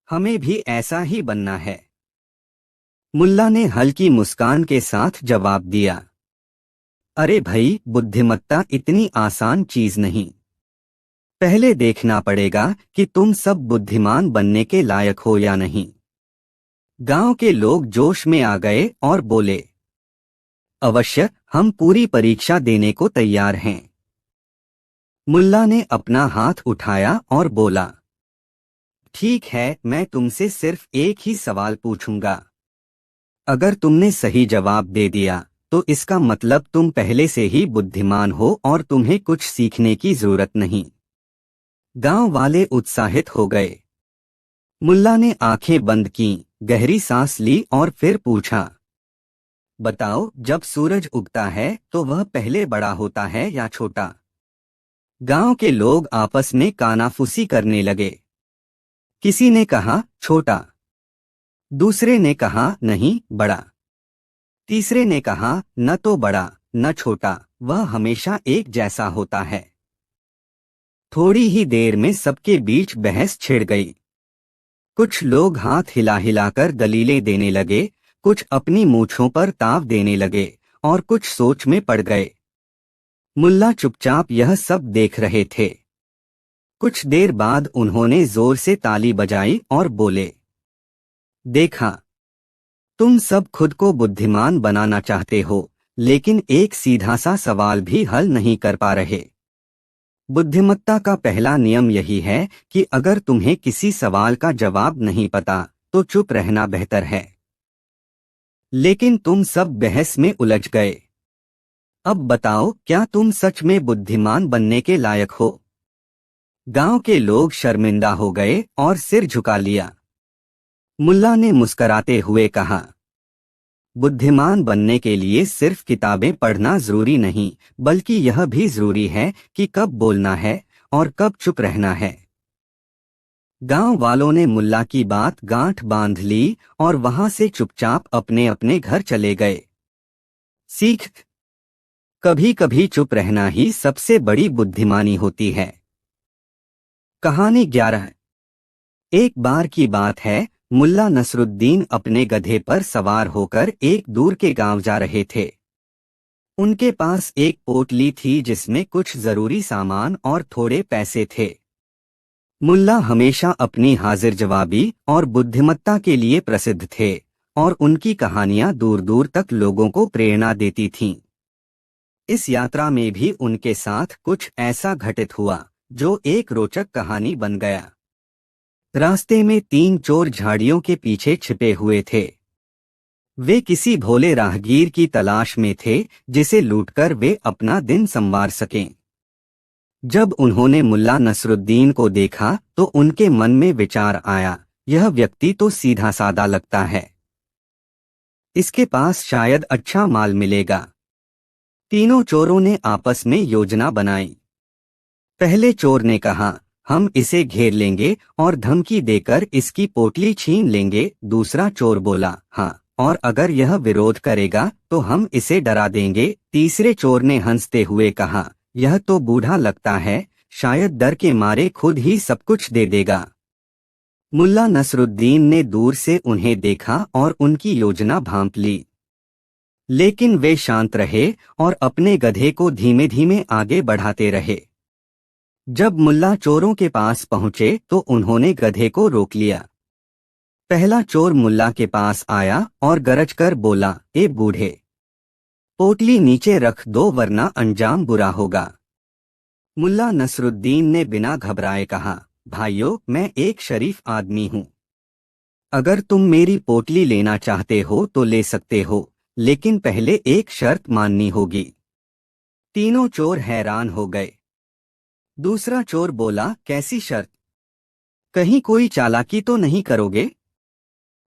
हमें भी ऐसा ही बनना है। मुल्ला ने हल्की मुस्कान के साथ जवाब दिया, अरे भाई, बुद्धिमत्ता इतनी आसान चीज नहीं। पहले देखना पड़ेगा कि तुम सब बुद्धिमान बनने के लायक हो या नहीं। गांव के लोग जोश में आ गए और बोले, अवश्य, हम पूरी परीक्षा देने को तैयार हैं। मुल्ला ने अपना हाथ उठाया और बोला, ठीक है, मैं तुमसे सिर्फ एक ही सवाल पूछूंगा। अगर तुमने सही जवाब दे दिया तो इसका मतलब तुम पहले से ही बुद्धिमान हो और तुम्हें कुछ सीखने की जरूरत नहीं। गांव वाले उत्साहित हो गए। मुल्ला ने आंखें बंद कीं, गहरी सांस ली और फिर पूछा, बताओ, जब सूरज उगता है तो वह पहले बड़ा होता है या छोटा? गांव के लोग आपस में कानाफूसी करने लगे। किसी ने कहा छोटा, दूसरे ने कहा नहीं, बड़ा, तीसरे ने कहा न तो बड़ा न छोटा, वह हमेशा एक जैसा होता है। थोड़ी ही देर में सबके बीच बहस छिड़ गई। कुछ लोग हाथ हिला हिलाकर दलीलें देने लगे, कुछ अपनी मूंछों पर ताव देने लगे और कुछ सोच में पड़ गए। मुल्ला चुपचाप यह सब देख रहे थे। कुछ देर बाद उन्होंने जोर से ताली बजाई और बोले, देखा, तुम सब खुद को बुद्धिमान बनाना चाहते हो, लेकिन एक सीधा सा सवाल भी हल नहीं कर पा रहे। बुद्धिमत्ता का पहला नियम यही है कि अगर तुम्हें किसी सवाल का जवाब नहीं पता तो चुप रहना बेहतर है। लेकिन तुम सब बहस में उलझ गए। अब बताओ, क्या तुम सच में बुद्धिमान बनने के लायक हो? गांव के लोग शर्मिंदा हो गए और सिर झुका लिया। मुल्ला ने मुस्कराते हुए कहा, बुद्धिमान बनने के लिए सिर्फ किताबें पढ़ना जरूरी नहीं, बल्कि यह भी जरूरी है कि कब बोलना है और कब चुप रहना है। गांव वालों ने मुल्ला की बात गांठ बांध ली और वहां से चुपचाप अपने अपने घर चले गए। सीख, कभी कभी चुप रहना ही सबसे बड़ी बुद्धिमानी होती है। कहानी 11। एक बार की बात है, मुल्ला नसरुद्दीन अपने गधे पर सवार होकर एक दूर के गांव जा रहे थे। उनके पास एक पोटली थी जिसमें कुछ जरूरी सामान और थोड़े पैसे थे। मुल्ला हमेशा अपनी हाजिर जवाबी और बुद्धिमत्ता के लिए प्रसिद्ध थे और उनकी कहानियां दूर दूर तक लोगों को प्रेरणा देती थीं। इस यात्रा में भी उनके साथ कुछ ऐसा घटित हुआ जो एक रोचक कहानी बन गया। रास्ते में 3 चोर झाड़ियों के पीछे छिपे हुए थे। वे किसी भोले राहगीर की तलाश में थे जिसे लूटकर वे अपना दिन संवार सकें। जब उन्होंने मुल्ला नसरुद्दीन को देखा तो उनके मन में विचार आया, यह व्यक्ति तो सीधा सादा लगता है, इसके पास शायद अच्छा माल मिलेगा। तीनों चोरों ने आपस में योजना बनाई। पहले चोर ने कहा, हम इसे घेर लेंगे और धमकी देकर इसकी पोटली छीन लेंगे। दूसरा चोर बोला, हाँ, और अगर यह विरोध करेगा तो हम इसे डरा देंगे। तीसरे चोर ने हंसते हुए कहा, यह तो बूढ़ा लगता है, शायद डर के मारे खुद ही सब कुछ दे देगा। मुल्ला नसरुद्दीन ने दूर से उन्हें देखा और उनकी योजना भांप ली, लेकिन वे शांत रहे और अपने गधे को धीमे धीमे आगे बढ़ाते रहे। जब मुल्ला चोरों के पास पहुंचे तो उन्होंने गधे को रोक लिया। पहला चोर मुल्ला के पास आया और गरजकर बोला, ए बूढ़े, पोटली नीचे रख दो वरना अंजाम बुरा होगा। मुल्ला नसरुद्दीन ने बिना घबराए कहा, भाइयों, मैं एक शरीफ आदमी हूं। अगर तुम मेरी पोटली लेना चाहते हो तो ले सकते हो, लेकिन पहले एक शर्त माननी होगी। तीनों चोर हैरान हो गए। दूसरा चोर बोला, कैसी शर्त? कहीं कोई चालाकी तो नहीं करोगे?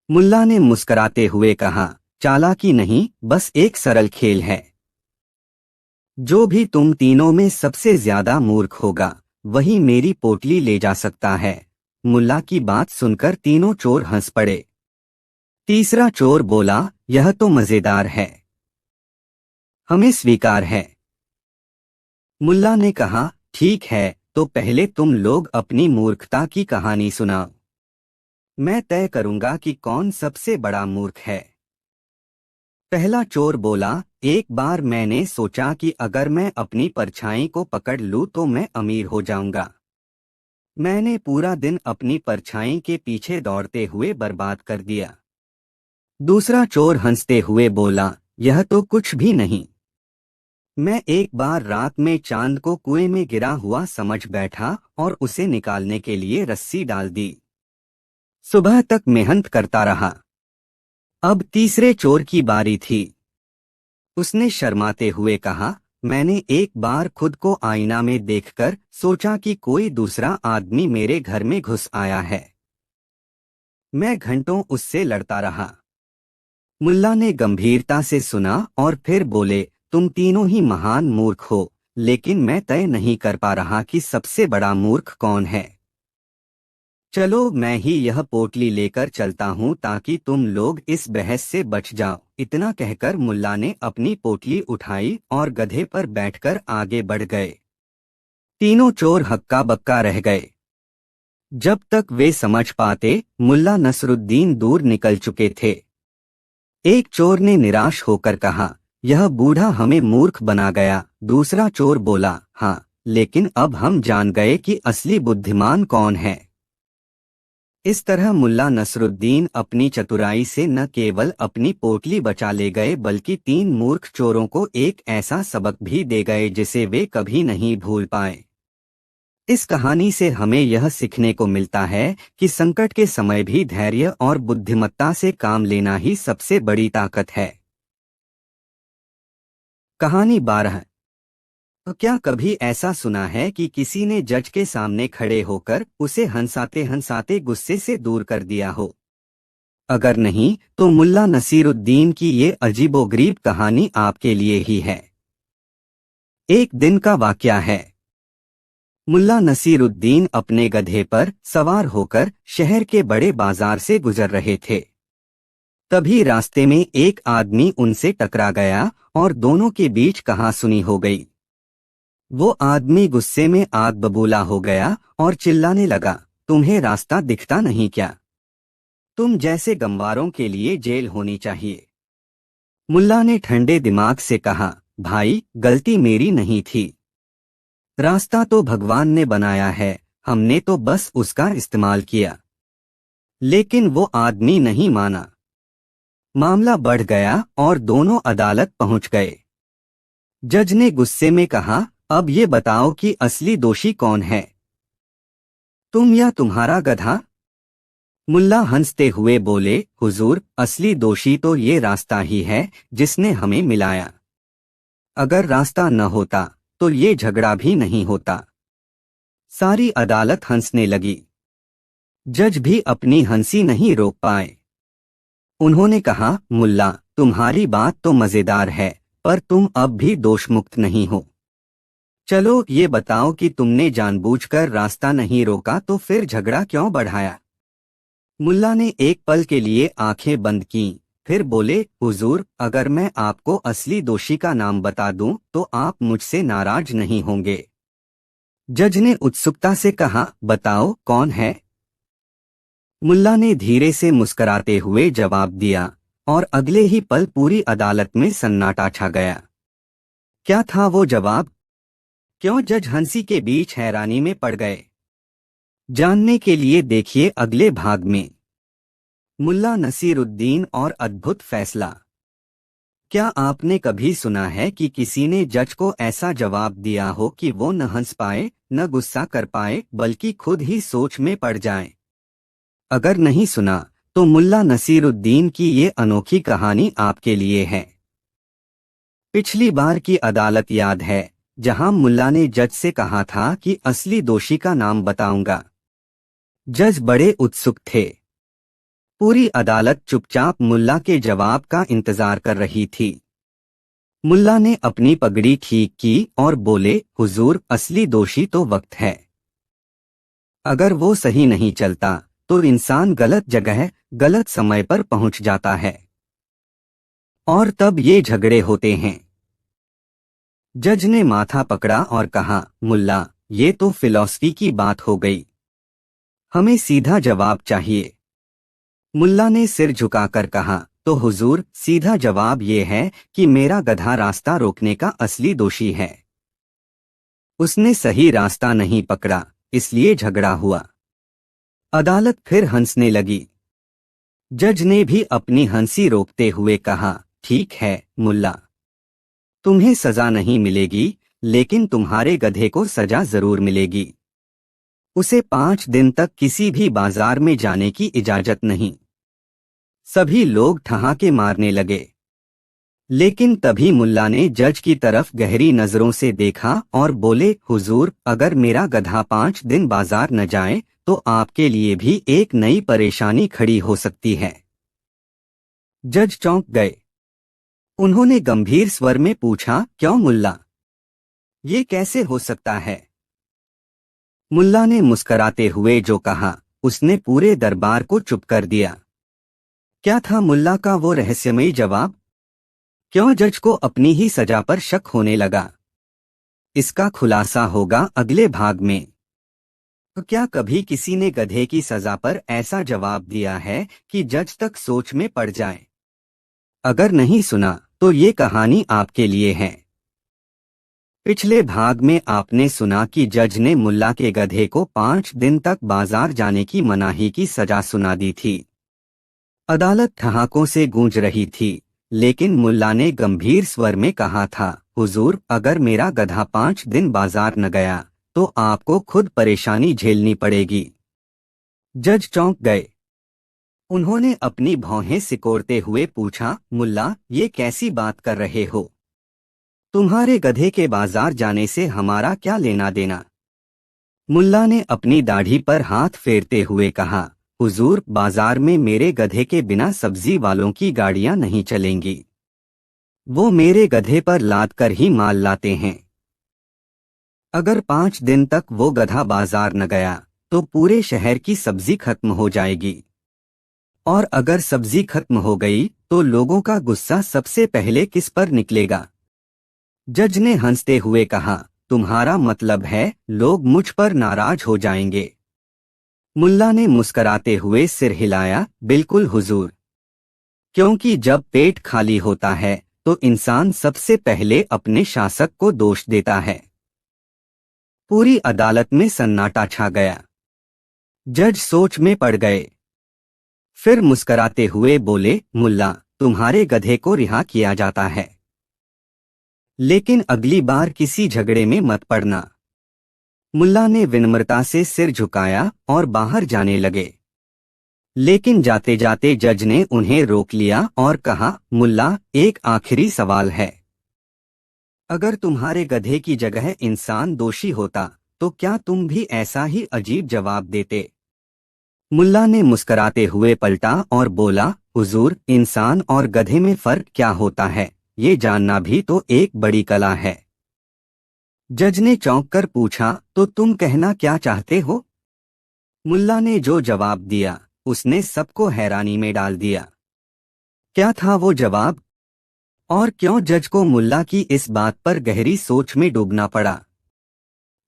मुल्ला ने मुस्कराते हुए कहा, चालाकी नहीं, बस एक सरल खेल है। जो भी तुम तीनों में सबसे ज्यादा मूर्ख होगा वही मेरी पोटली ले जा सकता है। मुल्ला की बात सुनकर तीनों चोर हंस पड़े। तीसरा चोर बोला, यह तो मजेदार है, हमें स्वीकार है। मुल्ला ने कहा, ठीक है, तो पहले तुम लोग अपनी मूर्खता की कहानी सुनाओ। मैं तय करूंगा कि कौन सबसे बड़ा मूर्ख है। पहला चोर बोला, एक बार मैंने सोचा कि अगर मैं अपनी परछाई को पकड़ लूं तो मैं अमीर हो जाऊंगा। मैंने पूरा दिन अपनी परछाई के पीछे दौड़ते हुए बर्बाद कर दिया। दूसरा चोर हंसते हुए बोला, यह तो कुछ भी नहीं। मैं एक बार रात में चांद को कुएं में गिरा हुआ समझ बैठा और उसे निकालने के लिए रस्सी डाल दी। सुबह तक मेहनत करता रहा। अब तीसरे चोर की बारी थी। उसने शर्माते हुए कहा, मैंने एक बार खुद को आईना में देखकर सोचा कि कोई दूसरा आदमी मेरे घर में घुस आया है। मैं घंटों उससे लड़ता रहा। मुल्ला ने गंभीरता से सुना और फिर बोले, तुम तीनों ही महान मूर्ख हो, लेकिन मैं तय नहीं कर पा रहा कि सबसे बड़ा मूर्ख कौन है। चलो मैं ही यह पोटली लेकर चलता हूँ ताकि तुम लोग इस बहस से बच जाओ। इतना कहकर मुल्ला ने अपनी पोटली उठाई और गधे पर बैठकर आगे बढ़ गए। तीनों चोर हक्का बक्का रह गए। जब तक वे समझ पाते, मुल्ला नसरुद्दीन दूर निकल चुके थे। एक चोर ने निराश होकर कहा, यह बूढ़ा हमें मूर्ख बना गया। दूसरा चोर बोला, हाँ, लेकिन अब हम जान गए कि असली बुद्धिमान कौन है। इस तरह मुल्ला नसरुद्दीन अपनी चतुराई से न केवल अपनी पोटली बचा ले गए बल्कि तीन मूर्ख चोरों को एक ऐसा सबक भी दे गए जिसे वे कभी नहीं भूल पाए। इस कहानी से हमें यह सीखने को मिलता है कि संकट के समय भी धैर्य और बुद्धिमत्ता से काम लेना ही सबसे बड़ी ताकत है। कहानी 12। तो क्या कभी ऐसा सुना है कि किसी ने जज के सामने खड़े होकर उसे हंसाते हंसाते गुस्से से दूर कर दिया हो? अगर नहीं, तो मुल्ला नसीरुद्दीन की ये अजीबोगरीब कहानी आपके लिए ही है। एक दिन का वाकया है। मुल्ला नसीरुद्दीन अपने गधे पर सवार होकर शहर के बड़े बाजार से गुजर रहे थे। तभी रास्ते में एक आदमी उनसे टकरा गया और दोनों के बीच कहासुनी हो गई। वो आदमी गुस्से में आग बबूला हो गया और चिल्लाने लगा, तुम्हें रास्ता दिखता नहीं क्या? तुम जैसे गंवारों के लिए जेल होनी चाहिए। मुल्ला ने ठंडे दिमाग से कहा, भाई, गलती मेरी नहीं थी। रास्ता तो भगवान ने बनाया है, हमने तो बस उसका इस्तेमाल किया। लेकिन वो आदमी नहीं माना। मामला बढ़ गया और दोनों अदालत पहुंच गए। जज ने गुस्से में कहा, अब ये बताओ कि असली दोषी कौन है, तुम या तुम्हारा गधा? मुल्ला हंसते हुए बोले, हुजूर, असली दोषी तो ये रास्ता ही है जिसने हमें मिलाया। अगर रास्ता न होता तो ये झगड़ा भी नहीं होता। सारी अदालत हंसने लगी। जज भी अपनी हंसी नहीं रोक पाए। उन्होंने कहा, मुल्ला, तुम्हारी बात तो मजेदार है, पर तुम अब भी दोषमुक्त नहीं हो। चलो ये बताओ कि तुमने जानबूझकर रास्ता नहीं रोका तो फिर झगड़ा क्यों बढ़ाया? मुल्ला ने एक पल के लिए आंखें बंद कीं, फिर बोले, हुजूर, अगर मैं आपको असली दोषी का नाम बता दूं तो आप मुझसे नाराज नहीं होंगे। जज ने उत्सुकता से कहा, बताओ कौन है? मुल्ला ने धीरे से मुस्कराते हुए जवाब दिया और अगले ही पल पूरी अदालत में सन्नाटा छा गया। क्या था वो जवाब? क्यों जज हंसी के बीच हैरानी में पड़ गए? जानने के लिए देखिए अगले भाग में। मुल्ला नसीरुद्दीन और अद्भुत फैसला। क्या आपने कभी सुना है कि किसी ने जज को ऐसा जवाब दिया हो कि वो न हंस पाए, न गुस्सा कर पाए, बल्कि खुद ही सोच में पड़ जाए? अगर नहीं सुना तो मुल्ला नसीरुद्दीन की ये अनोखी कहानी आपके लिए है। पिछली बार की अदालत याद है, जहां मुल्ला ने जज से कहा था कि असली दोषी का नाम बताऊंगा। जज बड़े उत्सुक थे। पूरी अदालत चुपचाप मुल्ला के जवाब का इंतजार कर रही थी। मुल्ला ने अपनी पगड़ी ठीक की और बोले, हुजूर, असली दोषी तो वक्त है। अगर वो सही नहीं चलता तो इंसान गलत जगह गलत समय पर पहुंच जाता है और तब ये झगड़े होते हैं। जज ने माथा पकड़ा और कहा, मुल्ला, ये तो फिलॉसफी की बात हो गई। हमें सीधा जवाब चाहिए। मुल्ला ने सिर झुकाकर कहा, तो हुजूर, सीधा जवाब ये है कि मेरा गधा रास्ता रोकने का असली दोषी है। उसने सही रास्ता नहीं पकड़ा, इसलिए झगड़ा हुआ। अदालत फिर हंसने लगी। जज ने भी अपनी हंसी रोकते हुए कहा, ठीक है मुल्ला, तुम्हें सजा नहीं मिलेगी, लेकिन तुम्हारे गधे को सजा जरूर मिलेगी। उसे 5 दिन तक किसी भी बाजार में जाने की इजाजत नहीं। सभी लोग ठहाके मारने लगे। लेकिन तभी मुल्ला ने जज की तरफ गहरी नजरों से देखा और बोले, हुजूर, अगर मेरा गधा 5 दिन बाजार न जाए तो आपके लिए भी एक नई परेशानी खड़ी हो सकती है। जज चौंक गए। उन्होंने गंभीर स्वर में पूछा, क्यों मुल्ला, ये कैसे हो सकता है? मुल्ला ने मुस्कराते हुए जो कहा, उसने पूरे दरबार को चुप कर दिया। क्या था मुल्ला का वो रहस्यमयी जवाब? क्यों जज को अपनी ही सजा पर शक होने लगा? इसका खुलासा होगा अगले भाग में। तो क्या कभी किसी ने गधे की सजा पर ऐसा जवाब दिया है कि जज तक सोच में पड़ जाए? अगर नहीं सुना तो ये कहानी आपके लिए है। पिछले भाग में आपने सुना कि जज ने मुल्ला के गधे को 5 दिन तक बाजार जाने की मनाही की सजा सुना दी थी। अदालत ठहाकों से गूंज रही थी, लेकिन मुल्ला ने गंभीर स्वर में कहा था, हुजूर, अगर मेरा गधा 5 दिन बाजार न गया तो आपको खुद परेशानी झेलनी पड़ेगी। जज चौंक गए। उन्होंने अपनी भौहें सिकोड़ते हुए पूछा, मुल्ला, ये कैसी बात कर रहे हो? तुम्हारे गधे के बाजार जाने से हमारा क्या लेना देना? मुल्ला ने अपनी दाढ़ी पर हाथ फेरते हुए कहा, हुजूर, बाजार में मेरे गधे के बिना सब्जी वालों की गाड़ियां नहीं चलेंगी। वो मेरे गधे पर लाद कर ही माल लाते हैं। अगर 5 दिन तक वो गधा बाजार न गया तो पूरे शहर की सब्जी खत्म हो जाएगी। और अगर सब्जी खत्म हो गई तो लोगों का गुस्सा सबसे पहले किस पर निकलेगा? जज ने हंसते हुए कहा, तुम्हारा मतलब है लोग मुझ पर नाराज हो जाएंगे? मुल्ला ने मुस्कराते हुए सिर हिलाया, बिल्कुल हुजूर। क्योंकि जब पेट खाली होता है तो इंसान सबसे पहले अपने शासक को दोष देता है। पूरी अदालत में सन्नाटा छा गया। जज सोच में पड़ गए। फिर मुस्कराते हुए बोले, मुल्ला, तुम्हारे गधे को रिहा किया जाता है, लेकिन अगली बार किसी झगड़े में मत पड़ना। मुल्ला ने विनम्रता से सिर झुकाया और बाहर जाने लगे। लेकिन जाते जाते जज ने उन्हें रोक लिया और कहा, मुल्ला, एक आखिरी सवाल है। अगर तुम्हारे गधे की जगह इंसान दोषी होता तो क्या तुम भी ऐसा ही अजीब जवाब देते? मुल्ला ने मुस्कराते हुए पलटा और बोला, हुजूर, इंसान और गधे में फर्क क्या होता है, ये जानना भी तो एक बड़ी कला है। जज ने चौंक कर पूछा, तो तुम कहना क्या चाहते हो? मुल्ला ने जो जवाब दिया उसने सबको हैरानी में डाल दिया। क्या था वो जवाब? और क्यों जज को मुल्ला की इस बात पर गहरी सोच में डूबना पड़ा?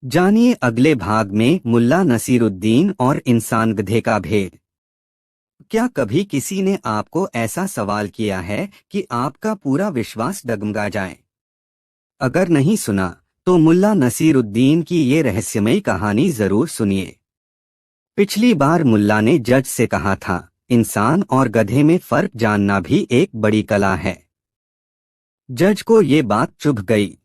जानिए अगले भाग में मुल्ला नसीरुद्दीन और इंसान गधे का भेद। क्या कभी किसी ने आपको ऐसा सवाल किया है कि आपका पूरा विश्वास डगमगा जाए? अगर नहीं सुना तो मुल्ला नसीरुद्दीन की ये रहस्यमयी कहानी जरूर सुनिए। पिछली बार मुल्ला ने जज से कहा था, इंसान और गधे में फर्क जानना भी एक बड़ी कला है। जज को ये बात चुभ गई।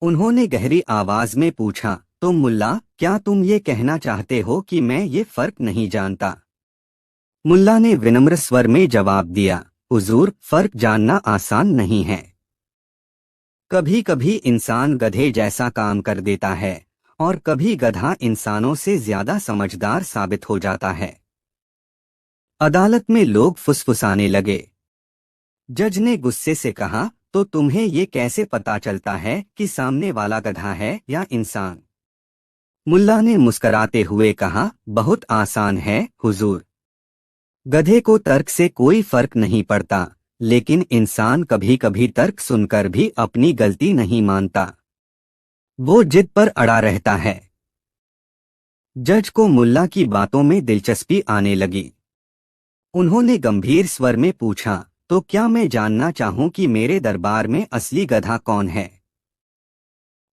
उन्होंने गहरी आवाज में पूछा, तो मुल्ला, क्या तुम ये कहना चाहते हो कि मैं ये फर्क नहीं जानता? मुल्ला ने विनम्र स्वर में जवाब दिया, हुजूर, फर्क जानना आसान नहीं है। कभी कभी इंसान गधे जैसा काम कर देता है और कभी गधा इंसानों से ज्यादा समझदार साबित हो जाता है। अदालत में लोग फुसफुसाने लगे। जज ने गुस्से से कहा, तो तुम्हें ये कैसे पता चलता है कि सामने वाला गधा है या इंसान? मुल्ला ने मुस्कराते हुए कहा, बहुत आसान है हुजूर। गधे को तर्क से कोई फर्क नहीं पड़ता, लेकिन इंसान कभी कभी तर्क सुनकर भी अपनी गलती नहीं मानता। वो जिद पर अड़ा रहता है। जज को मुल्ला की बातों में दिलचस्पी आने लगी। उन्होंने गंभीर स्वर में पूछा, तो क्या मैं जानना चाहूं कि मेरे दरबार में असली गधा कौन है?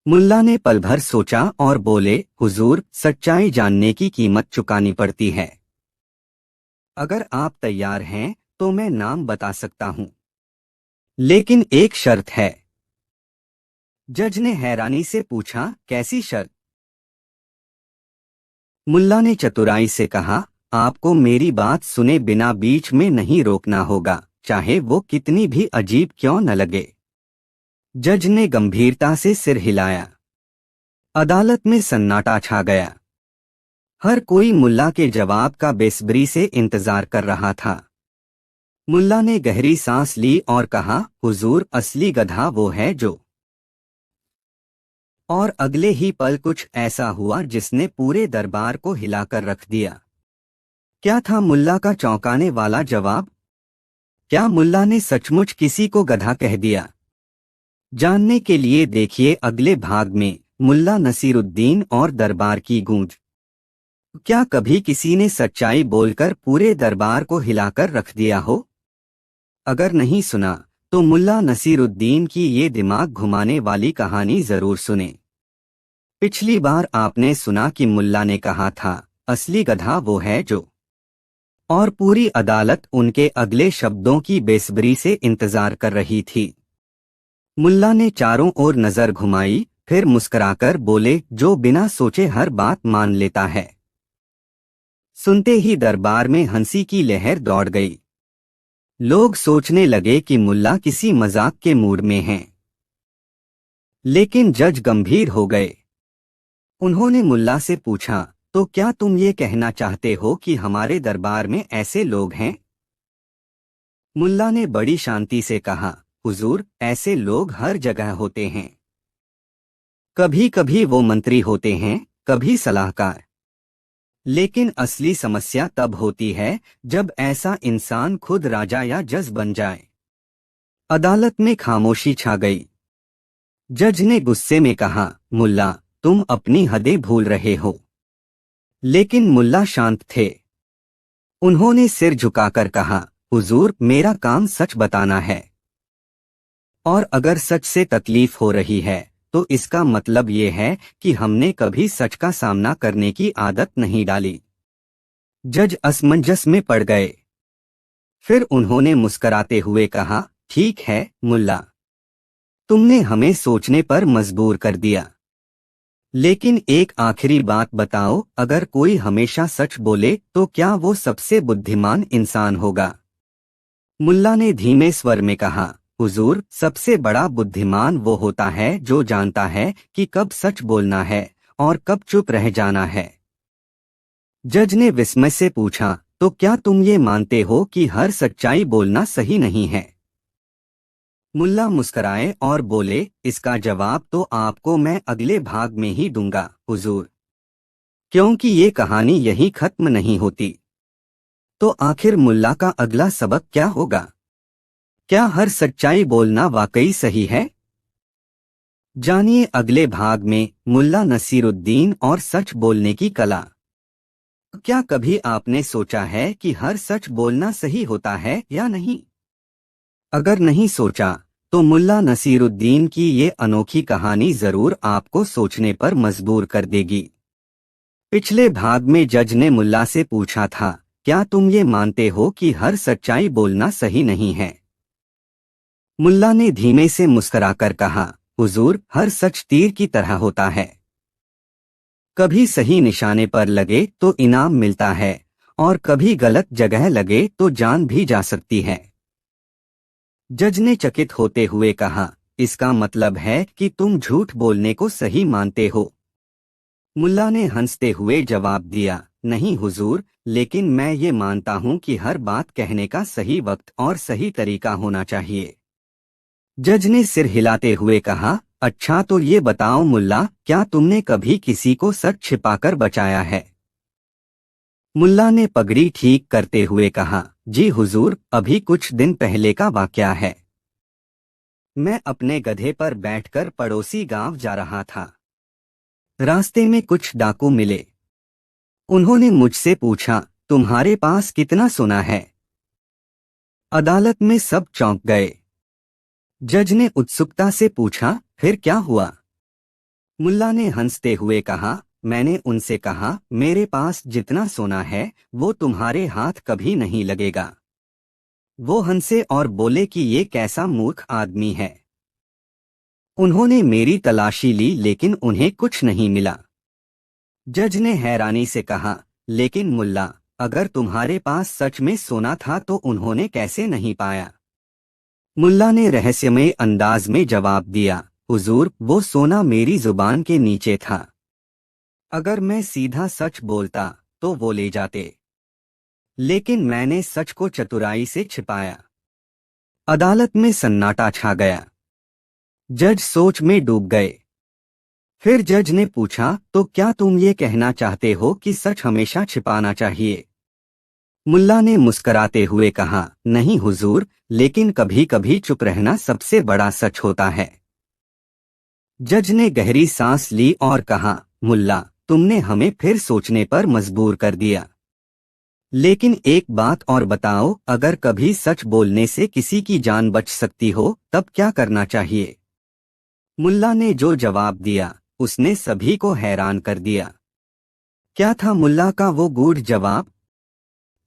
मुल्ला ने पल भर सोचा और बोले, हुजूर, सच्चाई जानने की कीमत चुकानी पड़ती है। अगर आप तैयार हैं तो मैं नाम बता सकता हूं। लेकिन एक शर्त है। जज ने हैरानी से पूछा, कैसी शर्त? मुल्ला ने चतुराई से कहा, आपको मेरी बात सुने बिना बीच में नहीं रोकना होगा, चाहे वो कितनी भी अजीब क्यों न लगे। जज ने गंभीरता से सिर हिलाया। अदालत में सन्नाटा छा गया। हर कोई मुल्ला के जवाब का बेसब्री से इंतजार कर रहा था। मुल्ला ने गहरी सांस ली और कहा, हुजूर, असली गधा वो है जो। और अगले ही पल कुछ ऐसा हुआ जिसने पूरे दरबार को हिलाकर रख दिया। क्या था मुल्ला का चौंकाने वाला जवाब? क्या मुल्ला ने सचमुच किसी को गधा कह दिया? जानने के लिए देखिए अगले भाग में मुल्ला नसीरुद्दीन और दरबार की गूंज। क्या कभी किसी ने सच्चाई बोलकर पूरे दरबार को हिलाकर रख दिया हो? अगर नहीं सुना तो मुल्ला नसीरुद्दीन की ये दिमाग घुमाने वाली कहानी जरूर सुने। पिछली बार आपने सुना कि मुल्ला ने कहा था, असली गधा वो है जो। और पूरी अदालत उनके अगले शब्दों की बेसब्री से इंतजार कर रही थी। मुल्ला ने चारों ओर नजर घुमाई, फिर मुस्कुराकर बोले, जो बिना सोचे हर बात मान लेता है। सुनते ही दरबार में हंसी की लहर दौड़ गई। लोग सोचने लगे कि मुल्ला किसी मजाक के मूड में हैं। लेकिन जज गंभीर हो गए। उन्होंने मुल्ला से पूछा, तो क्या तुम ये कहना चाहते हो कि हमारे दरबार में ऐसे लोग हैं? मुल्ला ने बड़ी शांति से कहा, हुजूर, ऐसे लोग हर जगह होते हैं। कभी कभी वो मंत्री होते हैं, कभी सलाहकार। लेकिन असली समस्या तब होती है जब ऐसा इंसान खुद राजा या जज बन जाए। अदालत में खामोशी छा गई। जज ने गुस्से में कहा, मुल्ला, तुम अपनी हदें भूल रहे हो। लेकिन मुल्ला शांत थे। उन्होंने सिर झुकाकर कहा, हुजूर, मेरा काम सच बताना है। और अगर सच से तकलीफ हो रही है तो इसका मतलब ये है कि हमने कभी सच का सामना करने की आदत नहीं डाली। जज असमंजस में पड़ गए। फिर उन्होंने मुस्कराते हुए कहा, ठीक है मुल्ला, तुमने हमें सोचने पर मजबूर कर दिया। लेकिन एक आखिरी बात बताओ, अगर कोई हमेशा सच बोले तो क्या वो सबसे बुद्धिमान इंसान होगा? मुल्ला ने धीमे स्वर में कहा, हुजूर, सबसे बड़ा बुद्धिमान वो होता है जो जानता है कि कब सच बोलना है और कब चुप रह जाना है। जज ने विस्मय से पूछा, तो क्या तुम ये मानते हो कि हर सच्चाई बोलना सही नहीं है? मुल्ला मुस्कराए और बोले, इसका जवाब तो आपको मैं अगले भाग में ही दूंगा, हुजूर, क्योंकि ये कहानी यहीं खत्म नहीं होती। तो आखिर मुल्ला का अगला सबक क्या होगा? क्या हर सच्चाई बोलना वाकई सही है? जानिए अगले भाग में मुल्ला नसीरुद्दीन और सच बोलने की कला। क्या कभी आपने सोचा है कि हर सच बोलना सही होता है या नहीं? अगर नहीं सोचा तो मुल्ला नसीरुद्दीन की ये अनोखी कहानी जरूर आपको सोचने पर मजबूर कर देगी। पिछले भाग में जज ने मुल्ला से पूछा था, क्या तुम ये मानते हो कि हर सच्चाई बोलना सही नहीं है? मुल्ला ने धीमे से मुस्कुराकर कहा, हुजूर, हर सच तीर की तरह होता है। कभी सही निशाने पर लगे तो इनाम मिलता है और कभी गलत जगह लगे तो जान भी जा सकती है। जज ने चकित होते हुए कहा, इसका मतलब है कि तुम झूठ बोलने को सही मानते हो? मुल्ला ने हंसते हुए जवाब दिया, नहीं हुजूर, लेकिन मैं ये मानता हूँ कि हर बात कहने का सही वक्त और सही तरीका होना चाहिए। जज ने सिर हिलाते हुए कहा, अच्छा तो ये बताओ मुल्ला, क्या तुमने कभी किसी को सच छिपाकर बचाया है? मुल्ला ने पगड़ी ठीक करते हुए कहा, जी हुजूर, अभी कुछ दिन पहले का वाकया है। मैं अपने गधे पर बैठकर पड़ोसी गांव जा रहा था। रास्ते में कुछ डाकू मिले। उन्होंने मुझसे पूछा, तुम्हारे पास कितना सोना है? अदालत में सब चौंक गए। जज ने उत्सुकता से पूछा, फिर क्या हुआ? मुल्ला ने हंसते हुए कहा, मैंने उनसे कहा, मेरे पास जितना सोना है वो तुम्हारे हाथ कभी नहीं लगेगा। वो हंसे और बोले कि ये कैसा मूर्ख आदमी है। उन्होंने मेरी तलाशी ली लेकिन उन्हें कुछ नहीं मिला। जज ने हैरानी से कहा, लेकिन मुल्ला, अगर तुम्हारे पास सच में सोना था तो उन्होंने कैसे नहीं पाया? मुल्ला ने रहस्यमय अंदाज में जवाब दिया, हुजूर, वो सोना मेरी जुबान के नीचे था। अगर मैं सीधा सच बोलता तो वो ले जाते, लेकिन मैंने सच को चतुराई से छिपाया। अदालत में सन्नाटा छा गया। जज सोच में डूब गए। फिर जज ने पूछा, तो क्या तुम ये कहना चाहते हो कि सच हमेशा छिपाना चाहिए? मुल्ला ने मुस्कराते हुए कहा, नहीं हुजूर, लेकिन कभी कभी चुप रहना सबसे बड़ा सच होता है। जज ने गहरी सांस ली और कहा, मुल्ला, तुमने हमें फिर सोचने पर मजबूर कर दिया। लेकिन एक बात और बताओ, अगर कभी सच बोलने से किसी की जान बच सकती हो तब क्या करना चाहिए? मुल्ला ने जो जवाब दिया उसने सभी को हैरान कर दिया। क्या था मुल्ला का वो गूढ़ जवाब?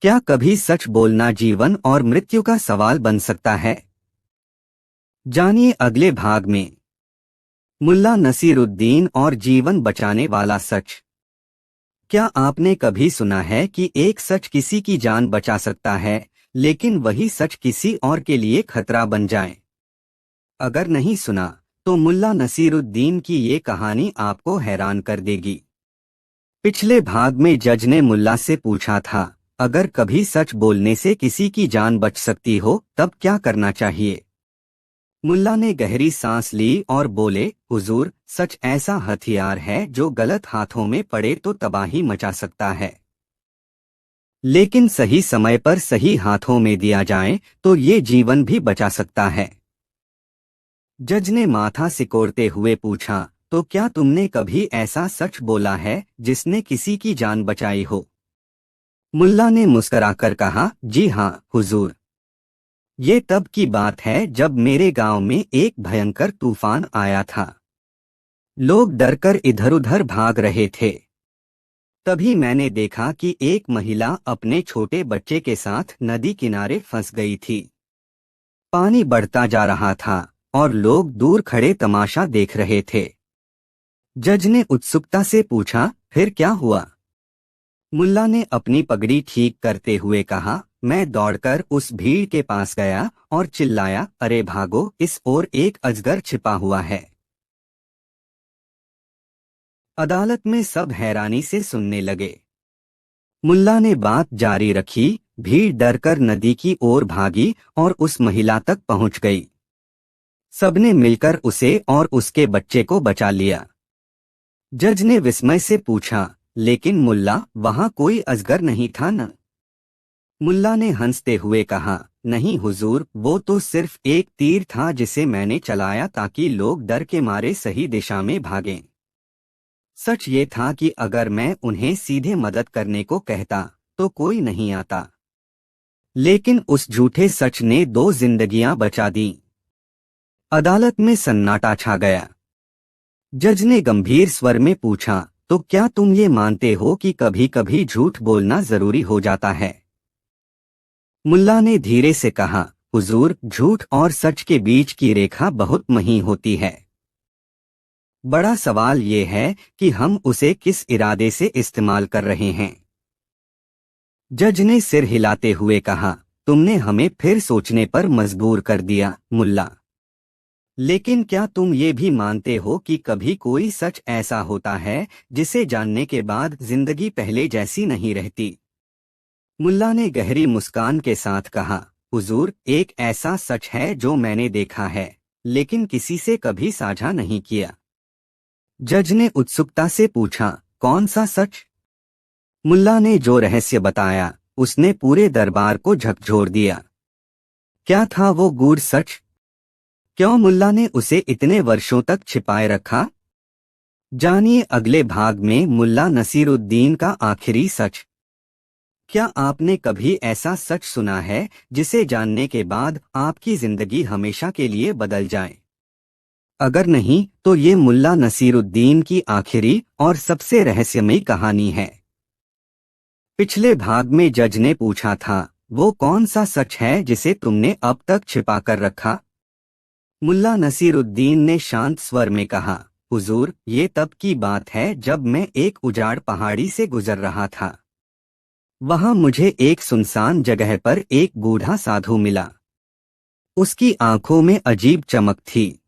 क्या कभी सच बोलना जीवन और मृत्यु का सवाल बन सकता है? जानिए अगले भाग में। मुल्ला नसीरुद्दीन और जीवन बचाने वाला सच। क्या आपने कभी सुना है कि एक सच किसी की जान बचा सकता है, लेकिन वही सच किसी और के लिए खतरा बन जाए? अगर नहीं सुना तो मुल्ला नसीरुद्दीन की ये कहानी आपको हैरान कर देगी। पिछले भाग में जज ने मुल्ला से पूछा था, अगर कभी सच बोलने से किसी की जान बच सकती हो तब क्या करना चाहिए? मुल्ला ने गहरी सांस ली और बोले, हुजूर, सच ऐसा हथियार है जो गलत हाथों में पड़े तो तबाही मचा सकता है, लेकिन सही समय पर सही हाथों में दिया जाए तो ये जीवन भी बचा सकता है। जज ने माथा सिकोड़ते हुए पूछा, तो क्या तुमने कभी ऐसा सच बोला है जिसने किसी की जान बचाई हो? मुल्ला ने मुस्कराकर कहा, जी हाँ हुजूर। ये तब की बात है जब मेरे गांव में एक भयंकर तूफान आया था। लोग डरकर इधर उधर भाग रहे थे। तभी मैंने देखा कि एक महिला अपने छोटे बच्चे के साथ नदी किनारे फंस गई थी। पानी बढ़ता जा रहा था और लोग दूर खड़े तमाशा देख रहे थे। जज ने उत्सुकता से पूछा, फिर क्या हुआ? मुल्ला ने अपनी पगड़ी ठीक करते हुए कहा, मैं दौड़कर उस भीड़ के पास गया और चिल्लाया, अरे भागो, इस ओर एक अजगर छिपा हुआ है। अदालत में सब हैरानी से सुनने लगे। मुल्ला ने बात जारी रखी, भीड़ डरकर नदी की ओर भागी और उस महिला तक पहुंच गई। सबने मिलकर उसे और उसके बच्चे को बचा लिया। जज ने विस्मय से पूछा, लेकिन मुल्ला, वहां कोई अजगर नहीं था न? मुल्ला ने हंसते हुए कहा, नहीं हुजूर, वो तो सिर्फ एक तीर था जिसे मैंने चलाया ताकि लोग डर के मारे सही दिशा में भागें। सच ये था कि अगर मैं उन्हें सीधे मदद करने को कहता तो कोई नहीं आता, लेकिन उस झूठे सच ने 2 जिंदगियां बचा दी। अदालत में सन्नाटा छा गया। जज ने गंभीर स्वर में पूछा, तो क्या तुम ये मानते हो कि कभी कभी झूठ बोलना जरूरी हो जाता है? मुल्ला ने धीरे से कहा, हुजूर, झूठ और सच के बीच की रेखा बहुत महीन होती है। बड़ा सवाल ये है कि हम उसे किस इरादे से इस्तेमाल कर रहे हैं। जज ने सिर हिलाते हुए कहा, तुमने हमें फिर सोचने पर मजबूर कर दिया मुल्ला। लेकिन क्या तुम ये भी मानते हो कि कभी कोई सच ऐसा होता है जिसे जानने के बाद जिंदगी पहले जैसी नहीं रहती? मुल्ला ने गहरी मुस्कान के साथ कहा, हुजूर, एक ऐसा सच है जो मैंने देखा है लेकिन किसी से कभी साझा नहीं किया। जज ने उत्सुकता से पूछा, कौन सा सच? मुल्ला ने जो रहस्य बताया उसने पूरे दरबार को झकझोर दिया। क्या था वो गूढ़ सच? क्यों मुल्ला ने उसे इतने वर्षों तक छिपाए रखा? जानिए अगले भाग में मुल्ला नसीरुद्दीन का आखिरी सच। क्या आपने कभी ऐसा सच सुना है जिसे जानने के बाद आपकी जिंदगी हमेशा के लिए बदल जाए? अगर नहीं तो ये मुल्ला नसीरुद्दीन की आखिरी और सबसे रहस्यमयी कहानी है। पिछले भाग में जज ने पूछा था, वो कौन सा सच है जिसे तुमने अब तक छिपा कर रखा? मुल्ला नसीरुद्दीन ने शांत स्वर में कहा, हुजूर, ये तब की बात है जब मैं एक उजाड़ पहाड़ी से गुजर रहा था। वहां मुझे एक सुनसान जगह पर एक बूढ़ा साधु मिला। उसकी आंखों में अजीब चमक थी।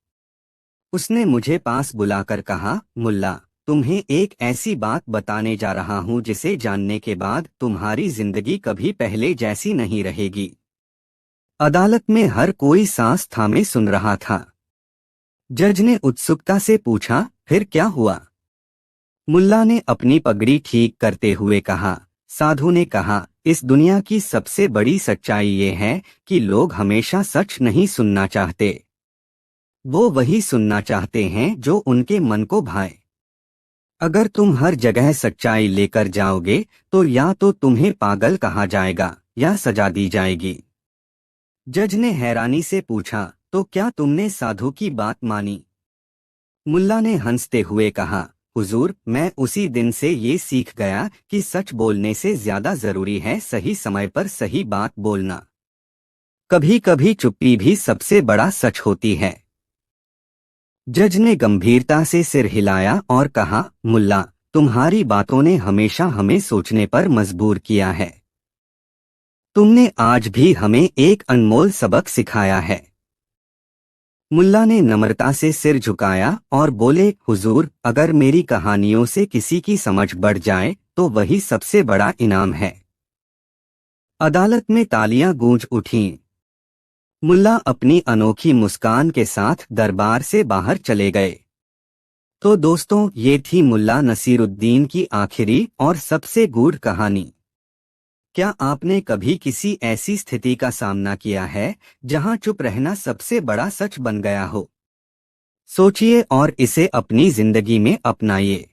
उसने मुझे पास बुलाकर कहा, मुल्ला, तुम्हें एक ऐसी बात बताने जा रहा हूं जिसे जानने के बाद तुम्हारी जिंदगी कभी पहले जैसी नहीं रहेगी। अदालत में हर कोई सांस थामे सुन रहा था। जज ने उत्सुकता से पूछा, फिर क्या हुआ? मुल्ला ने अपनी पगड़ी ठीक करते हुए कहा। साधु ने कहा, इस दुनिया की सबसे बड़ी सच्चाई ये है कि लोग हमेशा सच नहीं सुनना चाहते। वो वही सुनना चाहते हैं जो उनके मन को भाए। अगर तुम हर जगह सच्चाई लेकर जाओगे तो या तो तुम्हें पागल कहा जाएगा या सजा दी जाएगी। जज ने हैरानी से पूछा, तो क्या तुमने साधु की बात मानी? मुल्ला ने हंसते हुए कहा, हुजूर, मैं उसी दिन से ये सीख गया कि सच बोलने से ज्यादा जरूरी है सही समय पर सही बात बोलना। कभी कभी चुप्पी भी सबसे बड़ा सच होती है। जज ने गंभीरता से सिर हिलाया और कहा, मुल्ला, तुम्हारी बातों ने हमेशा हमें सोचने पर मजबूर किया है। तुमने आज भी हमें एक अनमोल सबक सिखाया है। मुल्ला ने नम्रता से सिर झुकाया और बोले, हुजूर, अगर मेरी कहानियों से किसी की समझ बढ़ जाए तो वही सबसे बड़ा इनाम है। अदालत में तालियां गूंज उठीं। मुल्ला अपनी अनोखी मुस्कान के साथ दरबार से बाहर चले गए। तो दोस्तों, ये थी मुल्ला नसीरुद्दीन की आखिरी और सबसे गूढ़ कहानी। क्या आपने कभी किसी ऐसी स्थिति का सामना किया है जहां चुप रहना सबसे बड़ा सच बन गया हो? सोचिए और इसे अपनी जिंदगी में अपनाइए।